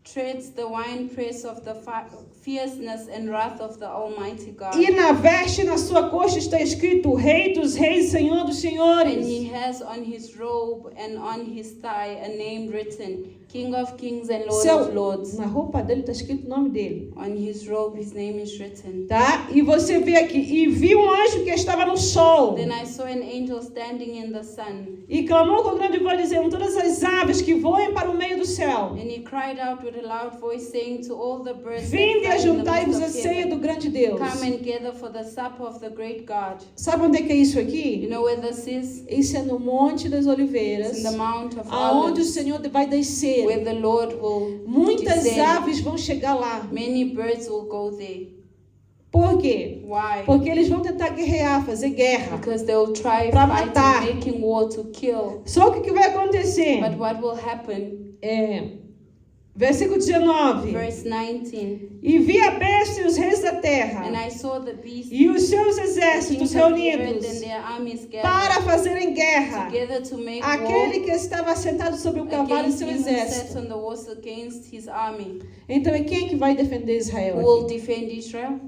Treads the winepress of the fierceness and wrath of the Almighty God. E na veste, na sua coxa, está escrito Rei dos Reis, Senhor dos And Senhores. he has on his robe and on his thigh a name written, King of Kings and Lord of Lords. Na roupa dele está escrito o nome dele. On his robe, his name is written. Tá? E você vê aqui, e viu um anjo que estava no sol. Then I saw an angel standing in the sun. E clamou com grande voz, dizendo: todas as aves que voem para o meio do céu, And he cried out with a loud voice, saying to all the birds that vinde fly a in the juntai-vos midst a of ceia heaven, do grande Deus. come and gather for the supper of the great God. Sabe onde é que é isso You aqui? know where this is? Isso é no Monte das It's Oliveiras, in the Mount of aonde o Olives, Senhor vai descer. where the Lord will Muitas descend. aves vão chegar lá. Many birds will go there. Por quê? Why? Porque eles vão tentar guerrear, fazer guerra. Because they will try Pra fighting, matar. making war to kill. Só que o que vai acontecer? But what will happen? Versículo 19. Verse 19. E vi a besta e os reis da And terra I saw the beast, e os seus the exércitos kings of the earth reunidos and their armies para gathered fazerem guerra. together to make Aquele war que estava sentado sobre o cavalo e against seu him who sat exército. on the horse against his army. Então, e quem é que vai defender Israel Who will aqui? defend Israel?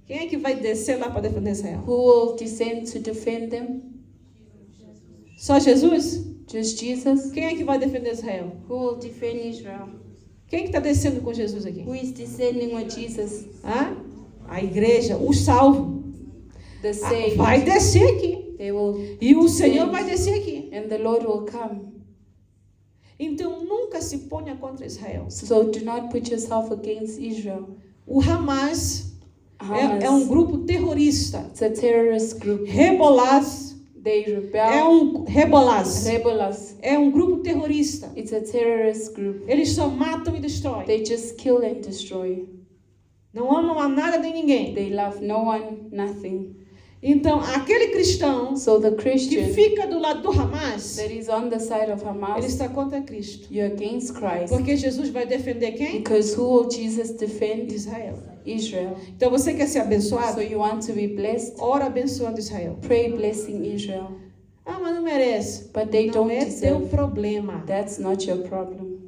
Quem é que vai descer lá para defender Israel? Who will descend to defend them? Só Jesus? Just Jesus? Quem é que vai defender Israel? Who will defend Israel? Quem que está descendo com Jesus aqui? Who is descending with Jesus? Hã? A igreja, o salvo. The saved. Vai descer aqui. They will E o descend, Senhor vai descer aqui. and the Lord will come. Então nunca se ponha contra Israel. So do not put yourself against Israel. O Hamas Hamas, é um grupo terrorista. it's a terrorist group. Rebolaz They é rebel. Rebolaz. Rebels. É um grupo terrorista. It's a terrorist group. Eles só matam e destroem. They just kill and destroy. Não amam a nada nem ninguém. They love no one, nothing. Então, aquele cristão So the que Christian fica do lado do Hamas, that is on the side of ele Hamas, está contra Cristo. you're against Christ. Porque Jesus vai defender quem? Because who will Jesus defend? Israel. Israel. Então, você quer ser abençoado? So you want to be blessed? Ora abençoando Israel. Pray blessing Israel. Ah, mas não merece. But they Não don't é teu deserve. problema. That's not your problem.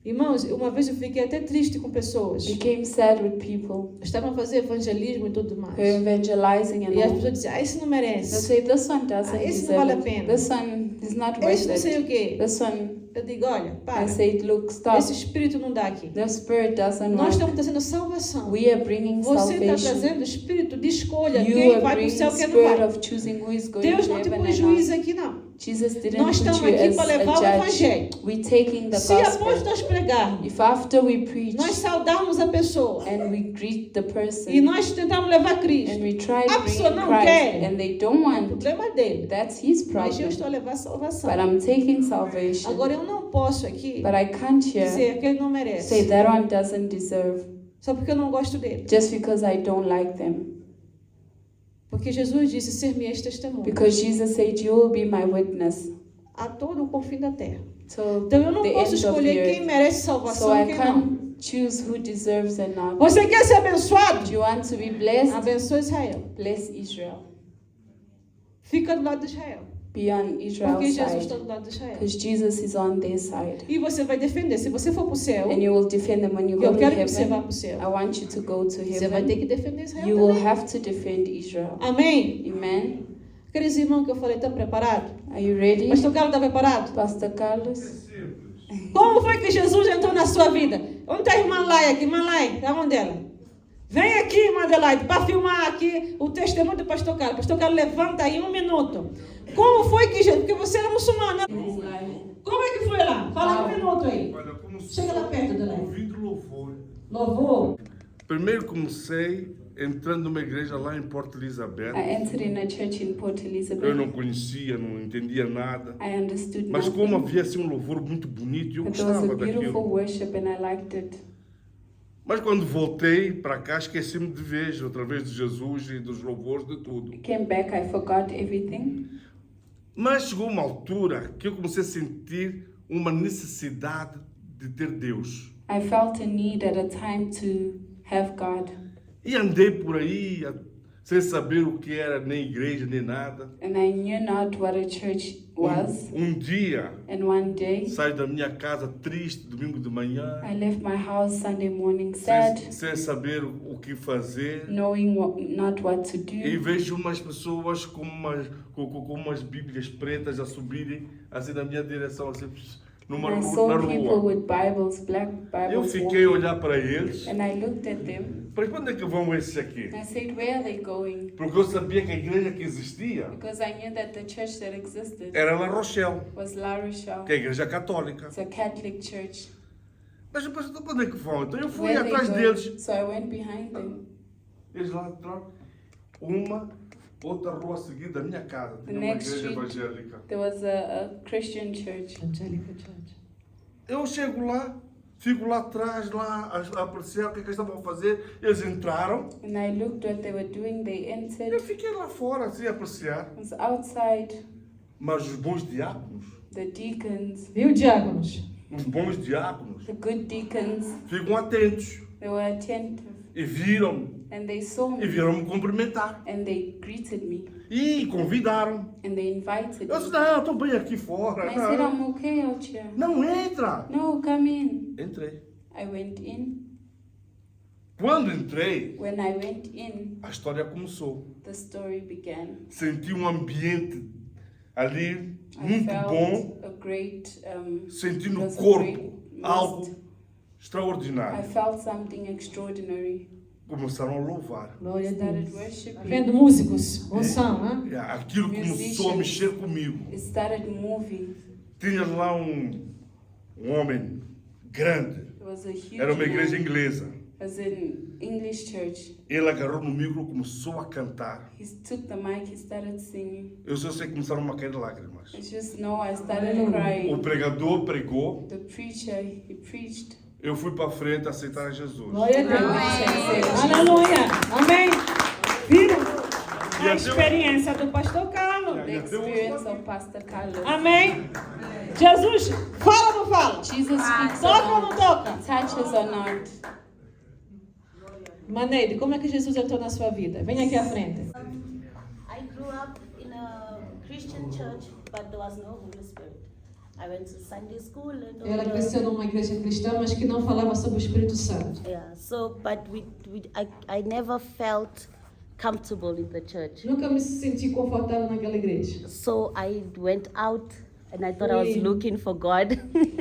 Irmãos, uma vez eu fiquei até triste com pessoas. Became sad with people Estavam a fazer evangelismo e tudo mais. who are evangelizing and E as all. pessoas diziam, esse não They merece. say this one doesn't esse não deserve vale a it. pena. This one is not Esse worth não sei it. o quê. This one, Eu digo, olha, para. I say, look, stop. Esse espírito não dá aqui. The spirit doesn't Nós work. estamos trazendo salvação. We are bringing Você está salvation. trazendo espírito de escolha. You Quem are vai para o bringing céu, quem não spirit vai. of choosing who is going Deus to não te heaven pôs and juiz not. aqui, não. Jesus didn't Nós put estamos you aqui as para a levar o judge. evangelho. We're taking the Se após gospel. nós pregarmos, If after we preach nós saudarmos a pessoa and we greet the person e nós tentamos levar and Cristo, we try a to bring pessoa não Christ quer. and they don't o want, problema é dele. that's his Mas eu problem. estou a levar salvação. But I'm taking salvation. Agora eu não posso aqui But I can't here dizer que ele não say merece. that one doesn't deserve Só porque eu não gosto dele. just because I don't like them. Porque Jesus disse, ser-me-eis testemunho Because Jesus said, you will be my witness. a todo o confim da terra. So Então eu não the posso end of escolher the quem earth. merece So salvação I e quem não. can't choose who deserves and not. Você quer ser abençoado? Do you want to be blessed? Abençoe Israel. Bless Israel. Fica do lado de Israel. Be on Porque Israel's Jesus está side. do lado de Israel. Because Jesus is on their side. E você vai defender. Se você for para o céu, And you will defend them when you eu go to quero que você vá heaven. para o céu. I want you to go to Você vai ter heaven. que defender Israel You will também. have to defend Israel. Amém? Amen. Aqueles irmãos que eu falei, estão preparados? Are you ready? Pastor Carlos está preparado? Pastor Carlos? Como foi que Jesus entrou na sua vida? Onde está a irmã Laia aqui? Irmã Laia, da onde ela? Vem aqui, irmã Adelaide, para filmar aqui o testemunho do pastor Carlos. Pastor Carlos, levanta aí 1 minuto. Como foi que Jesus... Porque você era muçulmano, né? Como é que foi lá? Fala 1 minuto aí. Olha, como Chega lá perto, Adelaide. ouvindo louvor. Louvor. Primeiro comecei entrando numa igreja lá em Porto Elizabeth. I entered in a church in Port Eu Elizabeth. não conhecia, não entendia nada. I understood Mas como nothing. havia assim um louvor muito bonito, eu But there was a gostava beautiful daquilo. worship and I liked it. Mas quando voltei para cá, esqueci-me de vez, outra vez de Jesus e dos louvores, de tudo. I came back, I forgot everything. Mas chegou uma altura que eu comecei a sentir uma necessidade de ter Deus. I felt a need at a time to have God. E andei por aí, sem saber o que era nem igreja, nem nada. And I knew not what a church was. Um dia, And one day, saio da minha casa triste, domingo de manhã, I left my house Sunday morning sad, sem saber o que fazer. knowing not what to E do. vejo umas pessoas com umas bíblias pretas a subirem assim na minha direção, assim, numa I rua, saw na people rua. with Bibles, black Eu Bibles, fiquei a walking, olhar para eles. and I looked at them. Para quando é que vão esses aqui? I said, where are they going? Porque eu sabia que a igreja que existia Because I knew that the church that existed era La Rochelle, was La Rochelle. que é a igreja católica. It's a Catholic church. Mas depois, então, para onde é que vão? Então eu fui Where they atrás go. deles. So I went behind them. Eles lá atrás, outra rua a seguir da minha casa, The tinha uma next igreja street, evangélica. there was a Christian church. Angelica Church. Eu chego lá, fico lá atrás, lá a apreciar o que é que eles estavam a fazer. Eles entraram, And I looked what they were doing. They eu entered. fiquei lá fora, assim, a apreciar. I was outside. Mas os bons diáconos, The deacons, Viu, diáconos? os bons diáconos, the good deacons, ficam atentos they were attentive. e viram-me, And they saw e me. viram-me cumprimentar. And they greeted me. E convidaram. And they invited Eu disse, me. não, estou bem aqui fora. And I said, Não, I'm okay out here. não entra. No, come in. Entrei. I went in. Quando entrei, When I went in, a história começou. the story began. Senti um ambiente ali I muito felt bom. a great, Senti no was a corpo great algo mist. I extraordinário. felt something extraordinary. Começaram a louvar. Glória a Started Deus. worshiping. Vendo músicos, unção, né? Aquilo começou a mexer comigo. It started moving. Tinha lá um homem grande. It was a huge Era uma igreja man. inglesa. It was an English church. Ele agarrou no micro e começou a cantar. He took the mic, he started singing. Eu só sei que começaram a cair lágrimas. I just know I started O crying. pregador pregou. The preacher, he preached. Eu fui para frente a aceitar Jesus. Glória a Deus. Amém. Aleluia. Amém. Viram? E A até- experiência do pastor Carlos. The experience of Pastor Carlos. Amém. Jesus, fala ou não fala? Jesus speaks Toca ou or não not, toca? touches or not. Maneide, como é que Jesus entrou na sua vida? Vem aqui à frente. I grew up in a Christian church, but there was no Holy Spirit. I went to Sunday school and all Ela the- cresceu numa igreja cristã, mas que não falava sobre o Espírito Santo. Yeah, so but I never felt comfortable in the church. Nunca me senti confortável naquela igreja. So I went out and I thought I was Fui looking for God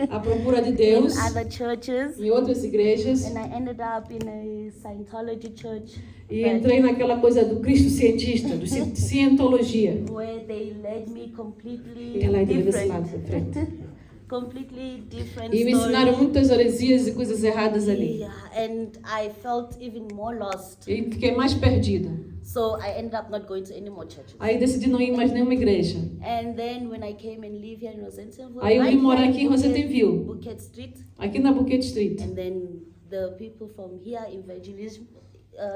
à procura de in Deus other churches. em outras igrejas And I ended up in a Scientology church e entrei naquela coisa do Cristo cientista, do cientologia. where they led me completely Ela é desse lado da different. frente. Completely different E me ensinaram stories. muitas heresias e coisas erradas ali. Yeah, and I felt even more lost. E fiquei mais perdida. So I ended up not going to any more churches. Aí decidi não ir mais nenhuma igreja. And then when I came and live here in Rosentenville, Aí eu vim morar aqui em Bukit Rosentenville, Bukit Street, aqui na Bukit Street. and then the people from here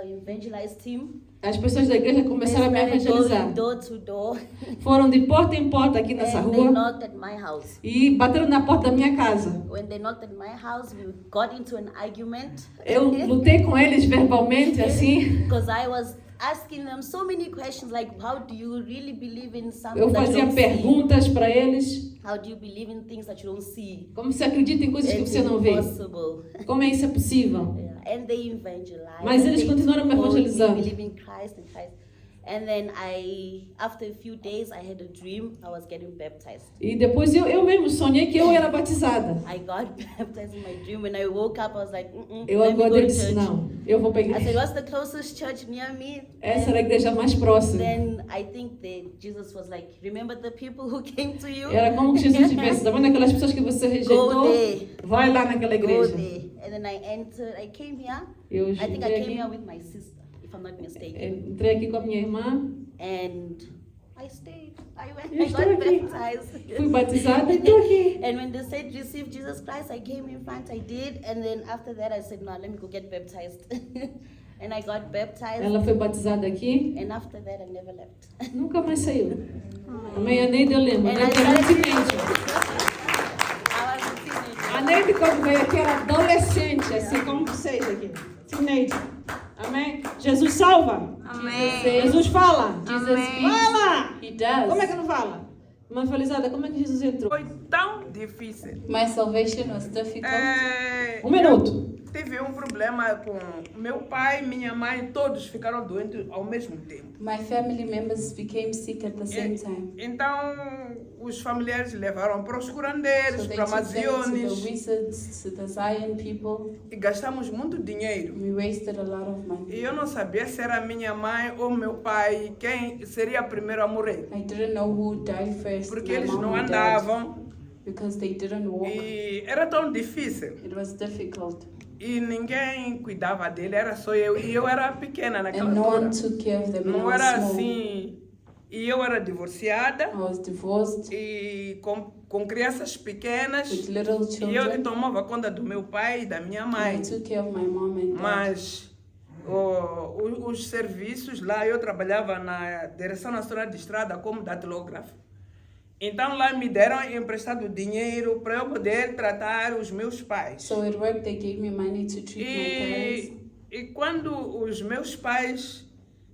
evangelized team. As pessoas da igreja They começaram a me started evangelizar. going door to door, Foram de porta em porta aqui nessa and they rua knocked at my house. e bateram na porta da minha casa. When they knocked at my house, we got into an argument Eu lutei com eles verbalmente, assim. because I was asking them so many questions like, how do you really believe in something Eu that you fazia don't see? perguntas para eles. How do you believe in things that you don't see? Como se acredita em coisas que It's você não vê. impossible. Como é isso é possível? Yeah. And they evangelized. Mas and eles they continuaram me told me, evangelizando. believe in Christ and Christ. And then after a few days, I had a dream. I was getting baptized. E depois eu mesmo sonhei que eu era batizada. I got baptized in my dream. When I woke up, I was like, Eu let me go acordei e to disse, church. não, eu vou para a I said, igreja. what's the closest church near me? Essa era a igreja mais próxima. Then I think that Jesus was like, remember the people who came to you? Era como que Jesus tivesse, tá vendo aquelas pessoas que você rejeitou? there. Vai lá naquela Go igreja. there. And then I came here. Eu I think I cheguei came here aqui, with my sister, if I'm not mistaken. entrei aqui com a minha irmã, And I stayed. I went. Eu I estou got aqui. baptized. fui batizada e estou aqui. And when they said receive Jesus Christ, I came in front. I did, and then after that, I said, no, let me go get baptized. And I got baptized. Ela foi batizada aqui, And after that, I never left. nunca mais saiu. A minha Neide eu lembro, And né? I Que era um started. teenager. I was a teenager. A Neide quando veio aqui era adolescente, assim como vocês aqui. Teenager. Amém? Jesus salva. Amém. Jesus fala. Jesus Fala. speaks. He does. Como é que não fala? Irmã Felizada, como é que Jesus entrou? Foi tão difícil. My salvation was difficult. É, Um minuto. tive um problema com meu pai, minha mãe, todos ficaram doentes ao mesmo tempo. My family members became sick at the same time. Então, os familiares levaram para os So curandeiros, they para took them to the Amaziones, wizards, to the Zion people. e gastamos muito dinheiro. We wasted a lot of money. E eu não sabia se era minha mãe ou meu pai quem seria primeiro a morrer. I didn't know who died first, Porque my eles mom não or dad, andavam because they didn't walk. e era tão difícil. It was difficult. E ninguém cuidava dele, era só eu. E eu era pequena naquela And no altura. one took care of them when I Não was era small. assim. E eu era divorciada I was divorced e com crianças pequenas. with little E eu que children. tomava conta do meu pai e da minha I mãe. took care of my mom and dad. Mas os serviços lá, eu trabalhava na Direção Nacional de Estrada como datilógrafo. Então lá me deram emprestado dinheiro para eu poder tratar os meus pais. So at work they gave me money to treat my parents. E quando os meus pais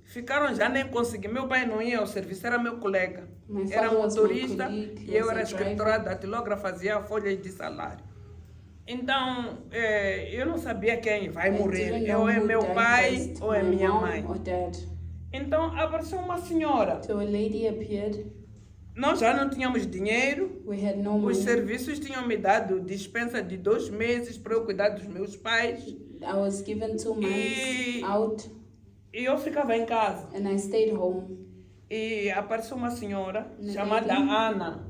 ficaram, já nem consegui. Meu pai não ia ao serviço, era meu colega. My Era father was my motorista colleague, he e eu was era a escritora datilógrafa, fazia folhas de salário. Então, eu não sabia quem vai I morrer. didn't know Ou é who meu died pai first, ou é my minha mom mãe. or dad. Então apareceu uma senhora. So a lady appeared. Nós já não tínhamos dinheiro. We had no Os money. serviços tinham me dado dispensa de 2 meses para eu cuidar dos meus pais. I was given 2 months E- out E eu ficava em casa. and I stayed home. E apareceu uma senhora Lady? chamada Ana.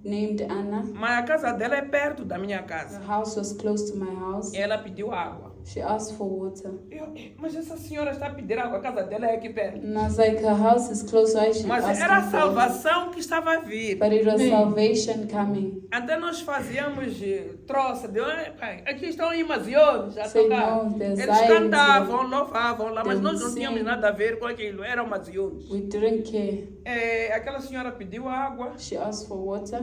Named Anna. Mas a casa dela é perto da minha Her casa. house was close to my house. E ela pediu água. She asked for water. Mas essa senhora está a pedir água, a casa dela é aqui perto. And I was like, her house is close, why is she Mas era a asking for water? salvação que estava a vir. But it was Sim. salvation coming. Até nós fazíamos troça de pai, aqui estão Amaziones a Say tocar. no, there's Eles Zions cantavam, here. louvavam lá, mas They nós não would tínhamos sing. nada a ver com aquilo, eram Amaziones. We didn't care. Aquela senhora pediu água She asked for water.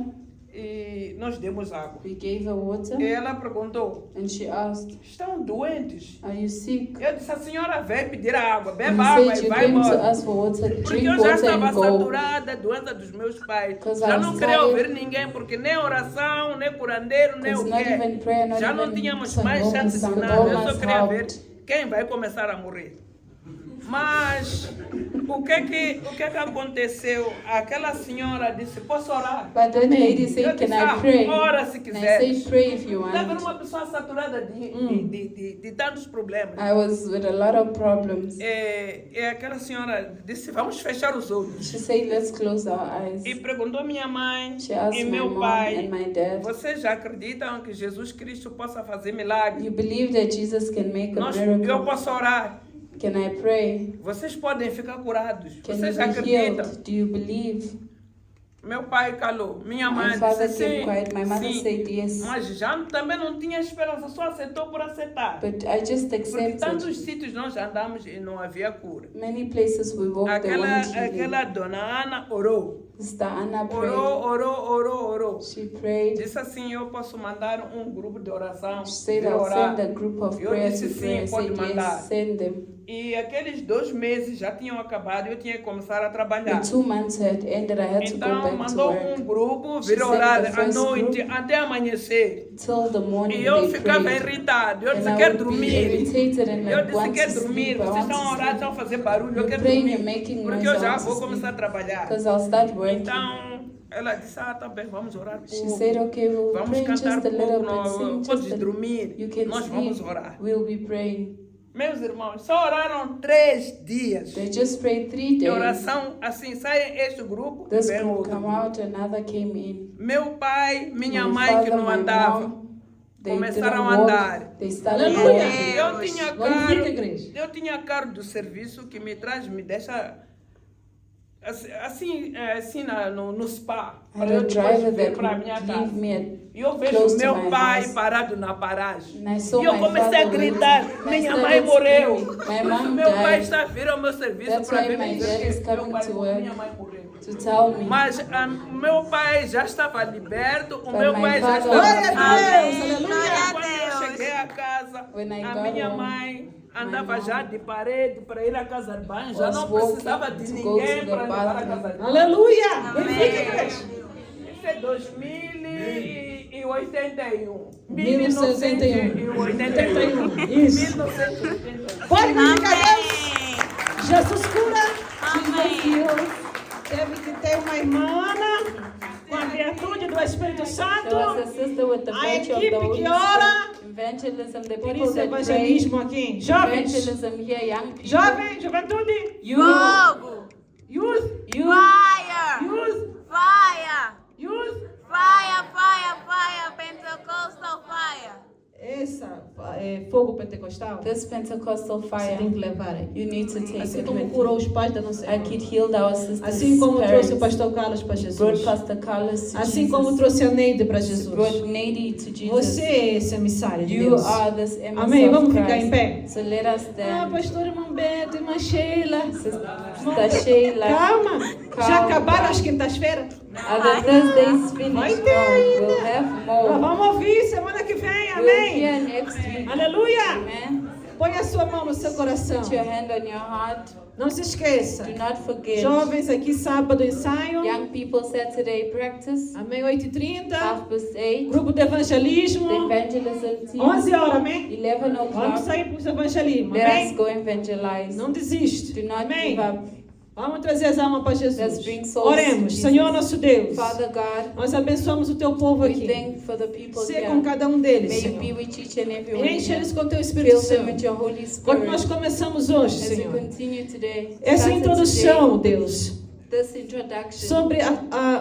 e nós demos água. We gave her water. E ela perguntou, And she asked, estão doentes? are you sick? Eu disse, a senhora veio pedir água, You beba água said e you vai came to embora. ask for water. Porque Drink eu já water estava and go. saturada, doença dos meus pais. 'Cause Já I não was queria tired. ouvir ninguém, porque nem oração, nem curandeiro, nem o Because not even quê. prayer, not Já não even tínhamos mais Sangoma, chance de nada. Eu só Sangomas queria ver helped. quem vai começar a morrer. Mas o que aconteceu? Aquela senhora disse, posso orar? But the lady Eu said, disse, can I pray? ora se And I quiser. said, pray if you Estava want. uma pessoa saturada de tantos problemas. I was with a lot of problems. E aquela senhora disse, vamos fechar os olhos. She said, let's close our eyes. E perguntou minha mãe She asked e my meu mom pai, and my dad, vocês já acreditam que Jesus Cristo possa fazer milagre? you believe that Jesus can make a Eu miracle? posso orar. Can I pray? Vocês podem ficar curados. Can Vocês you be acreditam? healed? Do you believe? Meu pai calou. Minha mãe My father disse kept sim. quiet. My mother sim. said yes. Mas já também não tinha esperança, só aceitou por aceitar. But I just Porque accepted. tantos sítios nós andamos e não havia cura. Many places we walked, they weren't healing. Aquela dona Ana orou. Sister Anna prayed. Orou. She prayed. Disse assim, eu posso mandar um grupo de oração. She said, de I'll orar. send a group of Eu prayer disse to pray. I sim, pode said, mandar. yes, send them. E aqueles 2 meses já tinham acabado e eu tinha que começar a trabalhar. The 2 months had ended. I had to go Então back to mandou work. grupo She vir sent orar the à first noite group. até amanhecer. Till the morning E eu they ficava prayed. irritado. Eu And disse, I quero would be dormir. irritated and Eu like, disse, want to quero dormir. sleep. I Vocês want estão a to orar, sleep. estão a fazer barulho. Eu You're quero praying, dormir. you're making Porque noise. eu I já want to vou sleep. começar a trabalhar. Because I'll start working. Então, ela disse, tá bem, vamos orar She pouco. said, okay, we'll Vamos pray cantar just a little pouco. bit, Não, sing podes just a dormir. You can Nós vamos sleep. orar. We'll be praying. Meus irmãos, só oraram 3 dias. They just prayed 3 De days. oração, assim, sai este grupo e This vem group outro. come out, another came in. Meu pai, minha My mãe que father, não my andava, mom, they começaram didn't a walk. andar. They started Aleluia. walking. Eu tinha Glorifica a carro, igreja. eu tinha carro do serviço que me traz, me deixa assim no spa. I Para had eu a depois driver vir that para a would minha leave casa. me E eu vejo close to meu my pai house. parado na paragem. And I saw E eu my comecei a father gritar, waiting. And I minha started mãe morreu. screaming, my mom Meu pai died. está a vir ao meu serviço That's para why ver my me dad dizer is que meu coming pai to morreu, work. minha mãe morreu. to tell me. Mas meu pai já estava liberto, o But meu my pai já father- estava Glória a Deus, liberto. aleluia. Quando eu cheguei a casa, When I a got minha home, mãe andava my mom já de parede para ir à casa de banho, já was não walking precisava de to go to ninguém the para levar à bathroom. casa de banho. Aleluia. Glorifica a igreja. Isso é 2001. 1981. 1981. Isso. 1981. Pode glorificar Deus. Jesus cura. Amém. Teve que ter uma irmã Ana com a virtude do Espírito Santo. There was a sister with the A virtue of the equipe Holy que ora. Spirit. Evangelism, the Por people isso, that pray. evangelismo aqui. Jovens. Evangelism here, young people. Jovem, juventude. Fogo. Youth. Fire. Youth. Fire. Youth. Fire, fire, fire. Pentecostal fire. Essa é fogo pentecostal. This Pentecostal Você fire, tem que levar aí. you need to take Assim it como with curou you. os pais da nossa I irmã. could heal our sisters' Assim como trouxe o parents. pastor Carlos para Brought Jesus. Pastor Carlos to Assim como Jesus. trouxe a Neide para Jesus. Brought Nady to Jesus. Você é esse emissário de You Deus. are this emissary Amém. of Vamos ficar em Christ. pé. So let us Ah, stand. pastor irmão Beto, irmã Sheila. Sister Sheila. Calma. Já Calma. acabaram as quintas-feiras? Are the Thursdays Vai finished? ter No, ainda. we'll have Nós more. vamos ouvir semana que vem. We'll Amém. hear next week. Aleluia. Amen. Põe a sua mão no seu coração. Put your hand on your heart. Não se esqueça. Do not forget. Jovens aqui sábado ensaio. Young people, Saturday practice. Amém. 8h30. 8:30. Grupo de evangelismo. The evangelism team. 11 horas, amém? 11 Vamos o'clock. sair para o evangelismo, Let us amém? go evangelize. Não desiste, Do not amém? give up. Vamos trazer as almas para Let's Jesus. bring souls to Oremos, Jesus. Senhor nosso Deus. Father God, Nós abençoamos o teu povo we aqui. thank for the people Ser here. com cada um deles, May you Senhor. be with each and every one Enche here. eles com teu Espírito Fill them with Santo. your Holy Quando nós Spirit. começamos hoje, As we Senhor, continue today, essa started introdução, today, Deus, this introduction sobre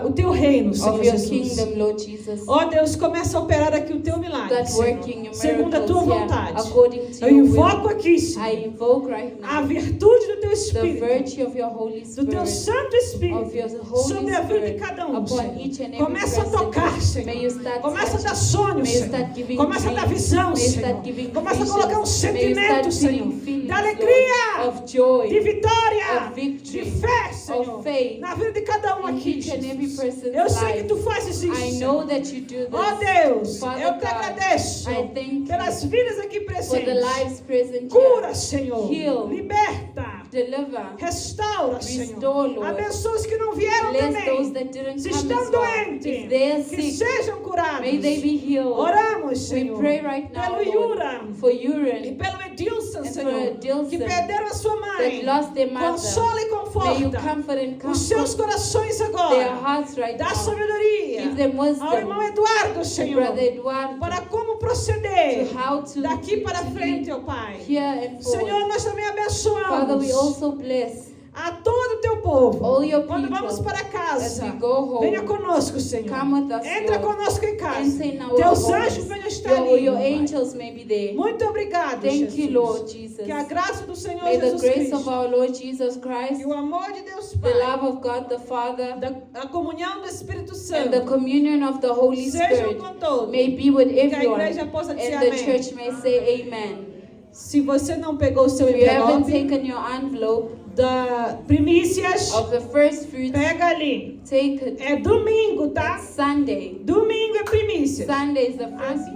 o teu reino, Senhor of your Jesus. kingdom, Lord Jesus. Ó Deus, começa a operar aqui o teu milagre, That Senhor, working your segundo a tua miracles here, vontade. according to Eu your invoco will. aqui, Senhor, I invoke right a now virtude do teu the Espírito, virtue of your Holy do teu Spirit, Santo Espírito, of your Holy sobre a vida de Spirit cada um, upon Senhor. each and every Começa a person. tocar, May you Senhor. start Começa a dar touching. sonhos, May you Senhor. start giving Começa a dar dreams. visão, May you Senhor. start giving Começa a colocar um visions. May you sentimento, start Senhor, feeling feelings, de alegria, Lord, of joy, de vitória, of victory, de fé, Senhor, of faith, na vida de cada um in aqui, each and every Jesus. person's Eu sei que life. tu fazes isso, I Senhor. know that you do this. Ó Deus, Father eu te God, agradeço I thank pelas you vidas aqui for the presentes. lives present Cura, here. Senhor. Heal. Liberta. Deliver. Restaura, Restore, Senhor. Lord. Abençoa os que não vieram Bless those também. that didn't Se come estão as well. doentes, If they are que sick, sejam curados. may they be healed. Oramos, We Senhor, pray right now, pelo Lord, Yuram for e Uran, pelo Edilson, And for Senhor, Edilson, que perderam a sua mãe. that lost their mother. Consola e May you conforta comfort and os seus comfort corações their agora. hearts right Dá now. sabedoria Give them wisdom. ao irmão Eduardo, To Senhor, Brother Eduardo, para como proceder to how to daqui para to frente, lead ó Pai. here and Senhor, forward. nós também Father, we abençoamos also bless a todo o teu povo. all your Quando people vamos para as casa, we go home. venha conosco, Senhor. Come with us, Entra Lord. conosco em casa. Enter in our Teus homes. anjos venham estar Your, ali. your Pai. angels may be there. Muito obrigado, Thank Jesus. you, Lord Jesus. Que a graça do Senhor May the Jesus grace Cristo of our Lord Jesus Christ, e o amor de Deus the Pai, love of God the Father, a comunhão do Espírito and the Santo communion of the Holy sejam Spirit com todos. may be with Que a everyone, igreja possa dizer and the amém. church may say amen. Se você não pegou o seu If you haven't envelope taken your envelope da primícias, of the first fruits, pega ali. take it. É domingo, tá? It's Sunday. Domingo é primícias. Sunday is the first.